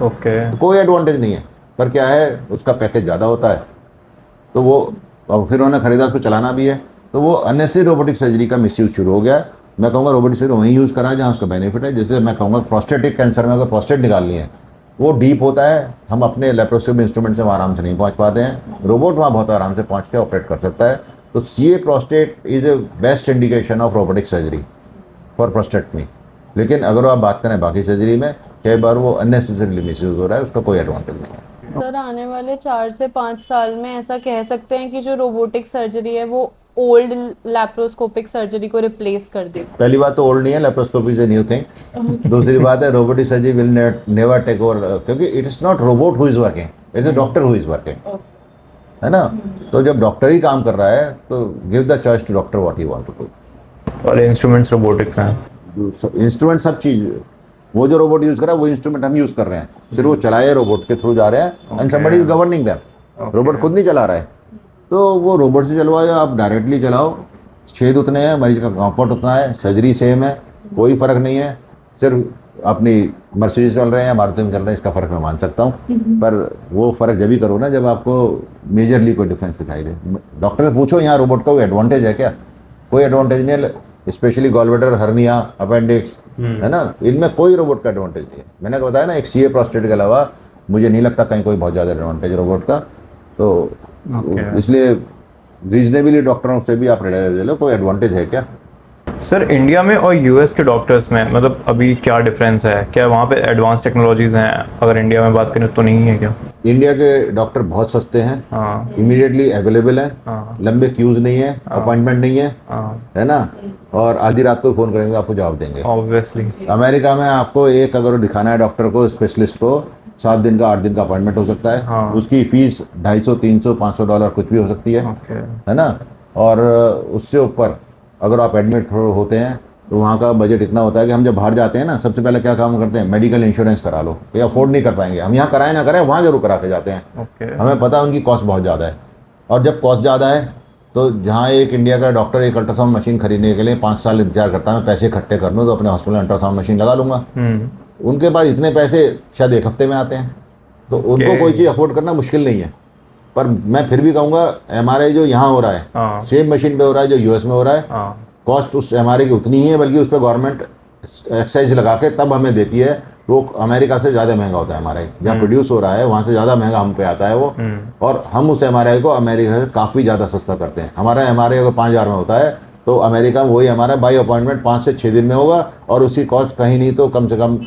तो कोई एडवांटेज नहीं है, पर क्या है उसका पैकेज ज़्यादा होता है, तो वो फिर उन्होंने खरीदा, उसको चलाना भी है, तो वो अननेसेसरी रोबोटिक सर्जरी का मिसयूज शुरू हो गया। मैं कहूँगा रोबोटिक सर्जरी वहीं यूज़ करा जहाँ उसका बेनिफिट है। जैसे मैं कहूँगा प्रोस्टेटिक कैंसर में अगर प्रोस्टेट निकालनी है, वो डीप होता है, हम अपने लेप्रोस्कोपी इंस्ट्रूमेंट से वहाँ आराम से नहीं पहुँच पाते हैं, रोबोट वहाँ बहुत आराम से पहुँच के ऑपरेट कर सकता है। तो CA prostate is a best indication of robotic surgery for prostatectomy. लेकिन अगर आप बात करें बाकी सर्जरी में, कई बार वो अननेसेसरीली मिसयूज हो रहा है, उसका कोई एडवांटेज नहीं है। सर आने वाले 4 से 5 साल में ऐसा कह सकते हैं कि जो रोबोटिक सर्जरी है वो ओल्ड लैप्रोस्कोपिक सर्जरी को रिप्लेस कर दे? पहली बात तो ओल्ड नहीं है, laparoscopy is a new thing. दूसरी बात है robotic surgery will never take over, क्योंकि it is not robot who is working, it is a doctor who is working, है ना। तो जब डॉक्टर ही काम कर रहा है तो give the choice to doctor what he want to do. और इंस्ट्रूमेंट्स रोबोटिक्स हैं, इंस्ट्रूमेंट सब चीज़, वो जो रोबोट यूज़ कर रहा है वो इंस्ट्रूमेंट हम यूज़ कर रहे हैं, सिर्फ वो चलाए रोबोट के थ्रू जा रहे हैं and somebody is governing them. Robot खुद नहीं चला रहा है, तो वो रोबोट से चलवाओ, आप डायरेक्टली चलाओ, छेद उतने हैं, मरीज का कंफर्ट उतना है, सर्जरी सेम है, कोई फ़र्क नहीं है। सिर्फ अपनी मर्सिडीज चल रहे हैं या मारुति में चल रहे हैं, इसका फ़र्क मैं मान सकता हूँ, पर वो फ़र्क जब ही करो ना जब आपको मेजरली कोई डिफरेंस दिखाई दे। डॉक्टर से पूछो यहाँ रोबोट का कोई एडवांटेज है क्या? कोई एडवांटेज नहीं है, स्पेशली गॉलब्लैडर, हर्निया, अपेंडिक्स, है ना, इनमें कोई रोबोट का एडवांटेज नहीं है। मैंने बताया ना, एक सीए प्रोस्टेट के अलावा मुझे नहीं लगता कहीं कोई बहुत ज़्यादा एडवांटेज रोबोट का। तो इसलिए रीजनेबली डॉक्टरों से भी आप ले लो, कोई एडवांटेज है क्या? सर इंडिया में और यूएस के डॉक्टर्स में मतलब अभी क्या डिफरेंस है? क्या वहाँ पे एडवांस टेक्नोलॉजीज हैं? अगर इंडिया में बात करें तो नहीं है क्या? इंडिया के डॉक्टर बहुत सस्ते हैं, हाँ, इमीडिएटली अवेलेबल हैं, हाँ, लंबे क्यूज नहीं है, अपॉइंटमेंट नहीं है, हाँ, है ना, और आधी रात को फ़ोन करेंगे आपको जवाब देंगे। ऑब्वियसली। अमेरिका में आपको एक अगर दिखाना है डॉक्टर को, स्पेशलिस्ट को, 7 दिन का 8 दिन का अपॉइंटमेंट हो सकता है। हाँ। उसकी फीस $250, $300, $500 कुछ भी हो सकती है, ओके, है ना। और उससे ऊपर अगर आप एडमिट होते हैं तो वहाँ का बजट इतना होता है कि हम जब बाहर जाते हैं ना, सबसे पहले क्या काम करते हैं, मेडिकल इंश्योरेंस करा लो, ये अफोर्ड नहीं कर पाएंगे हम, यहाँ कराएं ना कराएं वहाँ जरूर करा के जाते हैं। ओके, हमें पता है उनकी कॉस्ट बहुत ज़्यादा है, और जब कॉस्ट ज़्यादा है तो जहाँ एक इंडिया का डॉक्टर एक अल्ट्रासाउंड मशीन खरीदने के लिए 5 साल इंतजार करता है, मैं पैसे इकट्ठे कर लूँ तो अपने हॉस्पिटल में अल्ट्रासाउंड मशीन लगा लूँगा, उनके पास इतने पैसे शायद 1 हफ्ते में आते हैं। तो उनको कोई चीज़ अफोर्ड करना मुश्किल नहीं है। पर मैं फिर भी कहूँगा MRI जो यहाँ हो रहा है, हाँ सेम मशीन पे हो रहा है जो US में हो रहा है, हाँ कॉस्ट उस MRI की उतनी ही है, बल्कि उस पर गवर्नमेंट एक्साइज लगा के तब हमें देती है। वो अमेरिका से ज़्यादा महंगा होता है MRI, जहाँ प्रोड्यूस हो रहा है वहाँ से ज़्यादा महंगा हम पे आता है वो। और हम उस MRI को अमेरिका से काफ़ी ज़्यादा सस्ता करते हैं। हमारा MRI अगर 5,000 में होता है तो अमेरिका में वही हमारा बाई अपॉइंटमेंट 5 से 6 दिन में होगा, और उसकी कॉस्ट कहीं नहीं तो कम से कम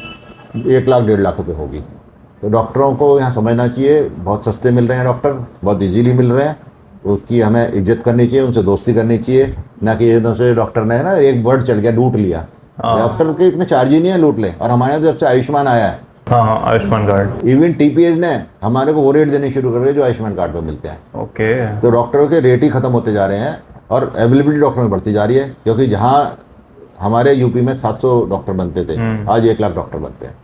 1 लाख 1.5 लाख रुपये होगी। तो डॉक्टरों को यहाँ समझना चाहिए, बहुत सस्ते मिल रहे हैं डॉक्टर, बहुत इजीली मिल रहे हैं, उसकी हमें इज्जत करनी चाहिए, उनसे दोस्ती करनी चाहिए। ना कि एकदम से डॉक्टर ने ना एक वर्ड चल गया लूट लिया, डॉक्टर के इतने चार्ज ही नहीं है लूट ले। और हमारे यहाँ जब से आयुष्मान आया है, हाँ आयुष्मान कार्ड, इवन TPS ने हमारे को वो रेट देने शुरू कर दिए जो आयुष्मान कार्ड पे मिलते हैं। ओके। तो डॉक्टरों के रेट ही खत्म होते जा रहे हैं और अवेलेबिलिटी डॉक्टरों में बढ़ती जा रही है, क्योंकि जहाँ हमारे यूपी में 700 डॉक्टर बनते थे, आज 1 लाख डॉक्टर बनते हैं।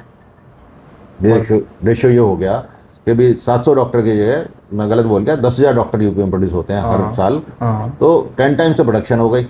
रेशियो ये हो गया कि भी 700 डॉक्टर की जगह, मैं गलत बोल गया, 10,000 डॉक्टर यूपी में प्रोड्यूस होते हैं हर साल। तो 10 टाइम्स से प्रोडक्शन हो गई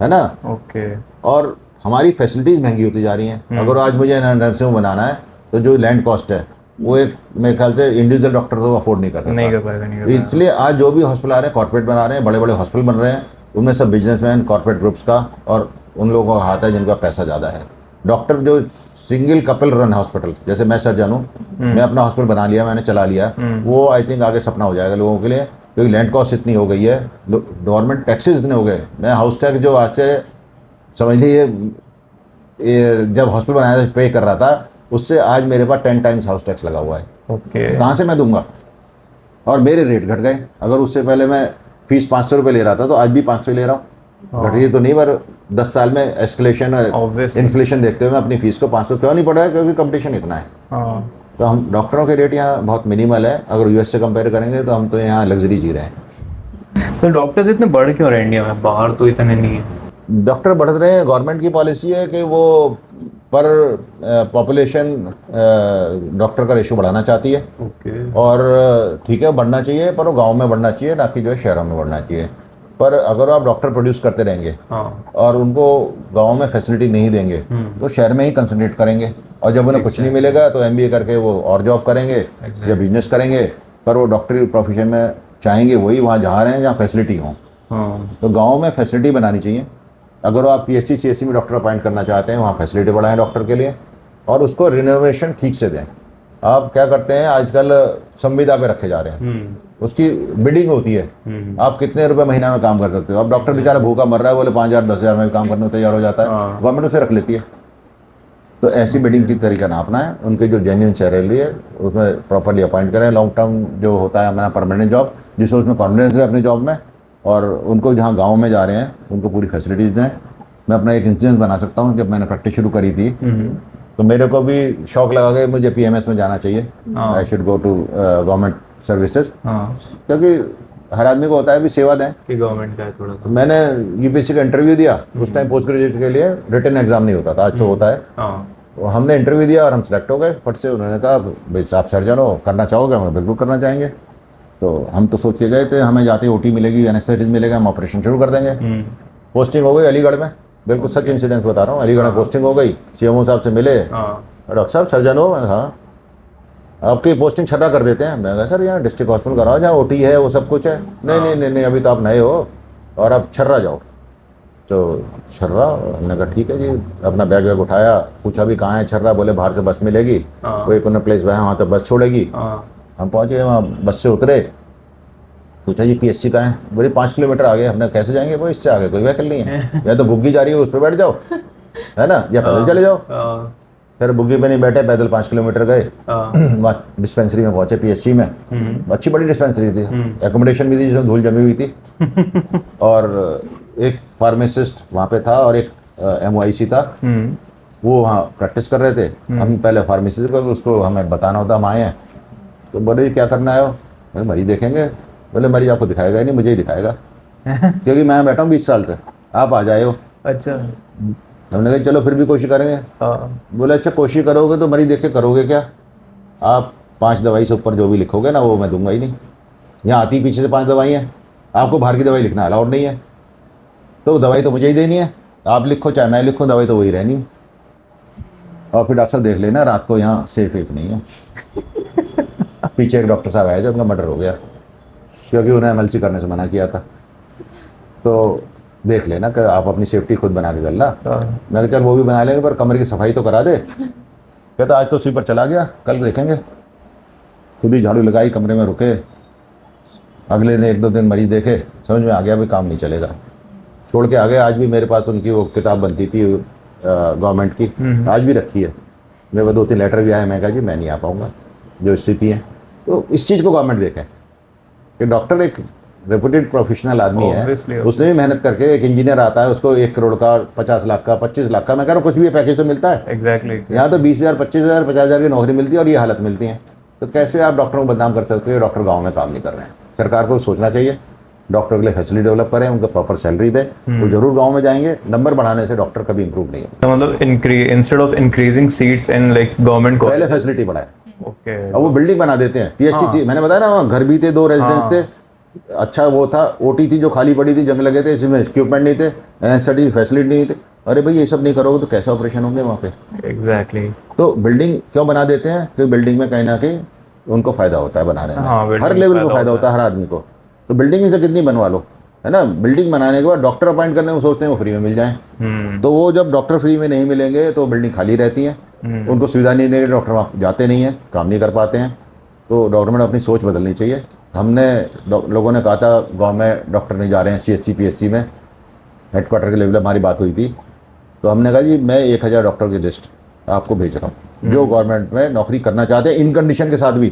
है ना। ओके। और हमारी फैसिलिटीज़ महंगी होती जा रही हैं। अगर आज मुझे नर्सिंग बनाना है तो जो लैंड कॉस्ट है वो एक मेरे ख्याल से इंडिविजुअल डॉक्टर तो अफोर्ड नहीं कर सकता, नहीं कर पाएगा, नहीं कर पाएगा। इसलिए आज जो भी हॉस्पिटल आ रहे हैं कॉर्पोरेट बना रहे हैं, बड़े बड़े हॉस्पिटल बन रहे हैं, उनमें सब बिजनेसमैन कॉर्पोरेट ग्रुप्स का और उन लोगों का हाथ है जिनका पैसा ज़्यादा है। डॉक्टर जो सिंगल कपल रन हॉस्पिटल, जैसे मैं सर्जन हूँ, मैं अपना हॉस्पिटल बना लिया, मैंने चला लिया, वो आई थिंक आगे सपना हो जाएगा लोगों के लिए, क्योंकि लैंड कॉस्ट इतनी हो गई है, गवर्नमेंट टैक्सेस इतने हो गए। मैं हाउस टैक्स जो आज से समझ लीजिए जब हॉस्पिटल बनाया था पे कर रहा था, उससे आज मेरे पास 10 टाइम्स हाउस टैक्स लगा हुआ है। ओके। तो कहाँ से मैं दूंगा? और मेरे रेट घट गए। अगर उससे पहले मैं फीस 500 रुपये ले रहा था तो आज भी 500 ले रहा हूँ। घटी तो नहीं, पर 10 साल में एस्केलेशन और इन्फ्लेशन देखते हुए मैं अपनी फीस को 500 क्यों नहीं पड़ा है? क्योंकि कंपटीशन इतना है। तो हम डॉक्टरों के रेट यहाँ बहुत मिनिमल है। अगर US से कंपेयर करेंगे तो हम तो यहाँ लग्जरी जी रहे हैं। तो डॉक्टर्स इतने बढ़ क्यों रहे इंडिया में? बाहर तो इतने नहीं है। डॉक्टर बढ़ रहे हैं, गवर्नमेंट की पॉलिसी है कि वो पर पॉपुलेशन डॉक्टर का रेशो बढ़ाना चाहती है। ओके। और ठीक है, बढ़ना चाहिए, पर वो गांव में बढ़ना चाहिए, ना कि जो है शहरों में बढ़ना चाहिए। पर अगर आप डॉक्टर प्रोड्यूस करते रहेंगे और उनको गांव में फैसिलिटी नहीं देंगे तो शहर में ही कंसंट्रेट करेंगे, और जब उन्हें कुछ नहीं मिलेगा तो MBA करके वो और जॉब करेंगे या बिजनेस करेंगे। पर वो डॉक्टरी प्रोफेशन में चाहेंगे वही वहाँ जहाँ रहें जहाँ फैसिलिटी हो। तो गाँव में फैसिलिटी बनानी चाहिए। अगर आप PSC CSC में डॉक्टर अपॉइंट करना चाहते हैं, वहाँ फैसिलिटी बढ़ाएं डॉक्टर के लिए, और उसको रिनोवेशन ठीक से दें। आप क्या करते हैं आजकल, संविदा पे रखे जा रहे हैं, उसकी बिडिंग होती है, आप कितने रुपए महीना में काम कर सकते हो। अब डॉक्टर बेचारा भूखा मर रहा है, बोले 5,000 10,000 में काम करने को तैयार हो जाता है, गवर्नमेंट उसे रख लेती है। तो ऐसी बिडिंग की तरीका ना अपनाएं। उनकी जो जेन्युइन सैलरी है उसमें प्रॉपरली अपॉइंट करें। लॉन्ग टर्म जो होता है हमारा परमानेंट जॉब, जिसमें उसमें कॉन्फिडेंस है अपनी जॉब में, और उनको जहाँ गाँव में जा रहे हैं उनको पूरी फैसिलिटीज़ दें। मैं अपना एक इंसिडेंस बना सकता हूँ। जब मैंने प्रैक्टिस शुरू करी थी तो मेरे को भी शौक लगा कि मुझे PMS में जाना चाहिए, I should go to government services, क्योंकि हर आदमी को होता है भी सेवा दें कि गवर्नमेंट का है थोड़ा। तो मैंने UPSC का इंटरव्यू दिया, उस टाइम पोस्ट ग्रेजुएट के लिए रिटन एग्जाम नहीं होता था, आज तो होता है। तो हमने इंटरव्यू दिया और हम सेलेक्ट हो गए फट से। उन्होंने कहा भाई आप सर्जन हो, करना चाहोगे? हम बिल्कुल करना चाहेंगे। तो हम तो सोच के गए थे हमें जाते ही OT मिलेगी, एनेस्थेटिस्ट मिलेगा, हम ऑपरेशन शुरू कर देंगे। पोस्टिंग हो गई अलीगढ़ में, बिल्कुल सच इंसिडेंस बता रहा हूँ। अलीगढ़ में पोस्टिंग हो गई, CMO साहब से मिले, डॉक्टर साहब सर्जन हो? मैं कहा आपकी पोस्टिंग छर्रा कर देते हैं। मैं कहा सर यहाँ डिस्ट्रिक्ट हॉस्पिटल कराओ जहाँ OT है, वो सब कुछ है। नहीं, अभी तो आप नए हो और आप छर्रा जाओ। तो छर्रा, हमने कहा ठीक है जी। अपना बैग वैग उठाया, पूछा भी कहाँ है छर्रा? बोले बाहर से बस मिलेगी, कोई कोई प्लेस वहाँ तक बस छोड़ेगी। हम पहुँचे वहाँ, बस से उतरे, पूछा जी PSC कहाँ है? बोले 5 किलोमीटर आगे। हमने कैसे जाएंगे? वो इससे आगे कोई व्हीकल नहीं है, या तो बुग्गी जा रही है उस पर बैठ जाओ, है ना, या पैदल चले जाओ। फिर बुग्गी पे नहीं बैठे, पैदल 5 किलोमीटर गए, वहाँ डिस्पेंसरी में पहुंचे PSC में। अच्छी बड़ी डिस्पेंसरी थी, एकोमोडेशन भी थी जिसमें धूल जमी हुई थी, और एक फार्मासिस्ट वहाँ पे था और एक MOIC था, वो वहाँ प्रैक्टिस कर रहे थे। हम पहले फार्मासिस्ट को उसको हमें बताना होता, हम आए हैं। तो बोले क्या करना है? भाई मरीज देखेंगे। बोले मरीज आपको दिखाएगा ही नहीं, मुझे ही दिखाएगा, क्योंकि मैं बैठा हूँ 20 साल से, आप आ जाए हो। अच्छा। हमने कहा चलो फिर भी कोशिश करेंगे। बोले अच्छा कोशिश करोगे तो मरीज देख के करोगे क्या? आप 5 दवाई से ऊपर जो भी लिखोगे ना वो मैं दूंगा ही नहीं। यहाँ आती पीछे से 5 दवाई हैं, आपको बाहर की दवाई लिखना अलाउड नहीं है, तो दवाई तो मुझे ही देनी है। आप लिखो चाहे मैं लिखूँ, दवाई तो वही रहनी है। और फिर डॉक्टर साहब देख लेना रात को यहाँ सेफ नहीं है। पीछे एक डॉक्टर साहब आए थे, उनका मर्डर हो गया क्योंकि उन्हें एमएलसी करने से मना किया था। तो देख लेना कि आप अपनी सेफ्टी खुद बना के चलना। मैं कहा चल वो भी बना लेंगे पर कमरे की सफाई तो करा दे। कहता आज तो स्वीपर चला गया, कल देखेंगे। खुद ही झाड़ू लगाई, कमरे में रुके, अगले दिन 1-2 दिन मरीज देखे, समझ में आ गया भी काम नहीं चलेगा, छोड़ के आ गए। आज भी मेरे पास उनकी वो किताब बनती थी गवर्नमेंट की, आज भी रखी है। मेरे पास 2-3 लेटर भी आए, मैं कहा जी मैं नहीं आ पाऊँगा, जो स्थिति है। तो इस चीज़ को गवर्नमेंट देखे कि डॉक्टर एक रेपुटेड प्रोफेशनल आदमी है, उसने भी मेहनत करके, एक इंजीनियर आता है उसको 1 करोड़ का, 50 लाख का, 25 लाख का, मैं कह रहा हूँ कुछ भी पैकेज तो मिलता है। एग्जैक्टली यहाँ तो 20,000, 25,000, 50,000 की नौकरी मिलती है और ये हालत मिलती है। तो कैसे आप डॉक्टरों को बदनाम कर सकते हो? डॉक्टर गाँव में काम नहीं कर रहे हैं। सरकार को सोचना चाहिए, डॉक्टर के लिए फैसिलिटी डेवलप करें, उनको प्रॉपर सैलरी दें, वो जरूर गांव में जाएंगे। नंबर बढ़ाने से डॉक्टर कभी इंप्रूव नहीं होगा। तो मतलब instead of increasing seats in like government पहले फैसिलिटी बढ़ाए। ओके, अब वो बिल्डिंग बना देते हैं, पीएचसी मैंने बताया ना, वहाँ घर भी थे, 2 रेजिडेंस थे, अच्छा वो था, ओटी थी जो खाली पड़ी थी, जंग लगे थे, इसमें इक्विपमेंट नहीं थे, एनेस्थेटिक फैसिलिटी नहीं थे। अरे भाई ये सब नहीं करोगे तो कैसे ऑपरेशन होंगे वहाँ पे? एग्जैक्टली। तो बिल्डिंग क्यों बना देते हैं? क्योंकि बिल्डिंग में कहीं ना कहीं उनको फायदा होता है बनाने में। हर लेवल को फायदा होता है हर आदमी को। तो बिल्डिंग ही से कितनी बनवा लो, है ना। बिल्डिंग बनाने के बाद डॉक्टर अपॉइंट करने में सोचते हैं वो फ्री में मिल जाए। तो वो जब डॉक्टर फ्री में नहीं मिलेंगे तो बिल्डिंग खाली रहती है, उनको सुविधा नहीं देंगे, डॉक्टर वहाँ जाते नहीं हैं, काम नहीं कर पाते हैं। तो गवर्नमेंट अपनी सोच बदलनी चाहिए। हमने लोगों ने कहा था गांव में डॉक्टर नहीं जा रहे हैं, सीएचसी पीएचसी में, हेडक्वार्टर के लेवल हमारी बात हुई थी। तो हमने कहा जी मैं 1000 डॉक्टर की लिस्ट आपको भेज रहा हूँ जो गवर्नमेंट में नौकरी करना चाहते हैं, इन कंडीशन के साथ भी।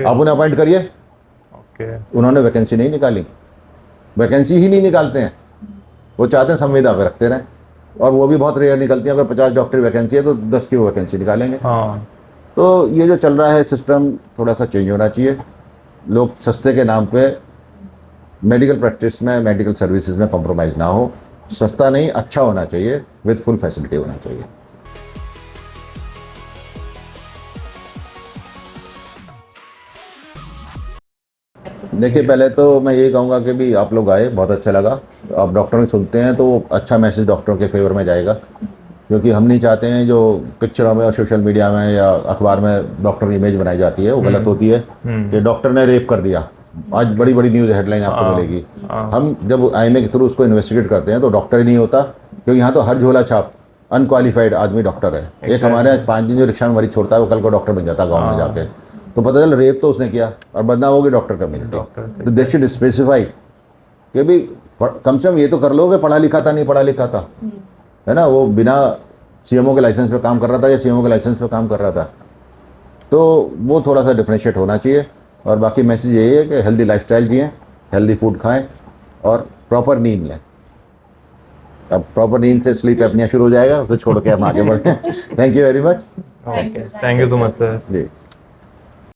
आप उन्हें अपॉइंट करिए। उन्होंने वैकेंसी नहीं निकाली, वैकेंसी ही नहीं निकालते हैं। वो चाहते हैं संविदा पे रखते रहें, और वो भी बहुत रेयर निकलती है। अगर 50 डॉक्टर वैकेंसी है तो 10 की वैकेंसी निकालेंगे। तो ये जो चल रहा है सिस्टम थोड़ा सा चेंज होना चाहिए। लोग सस्ते के नाम पे मेडिकल प्रैक्टिस में, मेडिकल सर्विसेज में कॉम्प्रोमाइज़ ना हो। सस्ता नहीं, अच्छा होना चाहिए, विद फुल फैसिलिटी होना चाहिए। देखिए पहले तो मैं यही कहूँगा कि भी आप लोग आए, बहुत अच्छा लगा। आप डॉक्टरों की सुनते हैं तो अच्छा मैसेज डॉक्टरों के फेवर में जाएगा, क्योंकि हम नहीं चाहते हैं जो पिक्चरों में और सोशल मीडिया में या अखबार में डॉक्टर की इमेज बनाई जाती है वो गलत होती है कि डॉक्टर ने रेप कर दिया। आज बड़ी बड़ी न्यूज़ हेडलाइन आपको मिलेगी। हम जब आईएमए के थ्रू उसको इन्वेस्टिगेट करते हैं तो डॉक्टर ही नहीं होता, क्योंकि यहाँ तो हर झोला छाप अनक्वालिफाइड आदमी डॉक्टर है। एक हमारे 5 दिन जो रिक्शा में मरीज छोड़ता है वो कल को डॉक्टर बन जाता है गाँव में जाके। तो पता चल रेप तो उसने किया और बदनाम होगी डॉक्टर कम्युनिटी। तो दे शुड स्पेसिफाई कि भी कम से कम ये तो कर लो कि पढ़ा लिखा था, नहीं पढ़ा लिखा था, है ना। वो बिना सीएमओ के लाइसेंस पे काम कर रहा था या सीएमओ के लाइसेंस पे काम कर रहा था। तो वो थोड़ा सा डिफरेंशिएट होना चाहिए। और बाकी मैसेज यही है कि हेल्दी लाइफस्टाइल जिएं, हेल्दी फूड खाएं और प्रॉपर नींद लें। अब प्रॉपर नींद से स्लीप एपनिया शुरू हो जाएगा, उसे छोड़ के हम आगे बढ़ते हैं। Thank you very much. Thank you so much sir. Ji.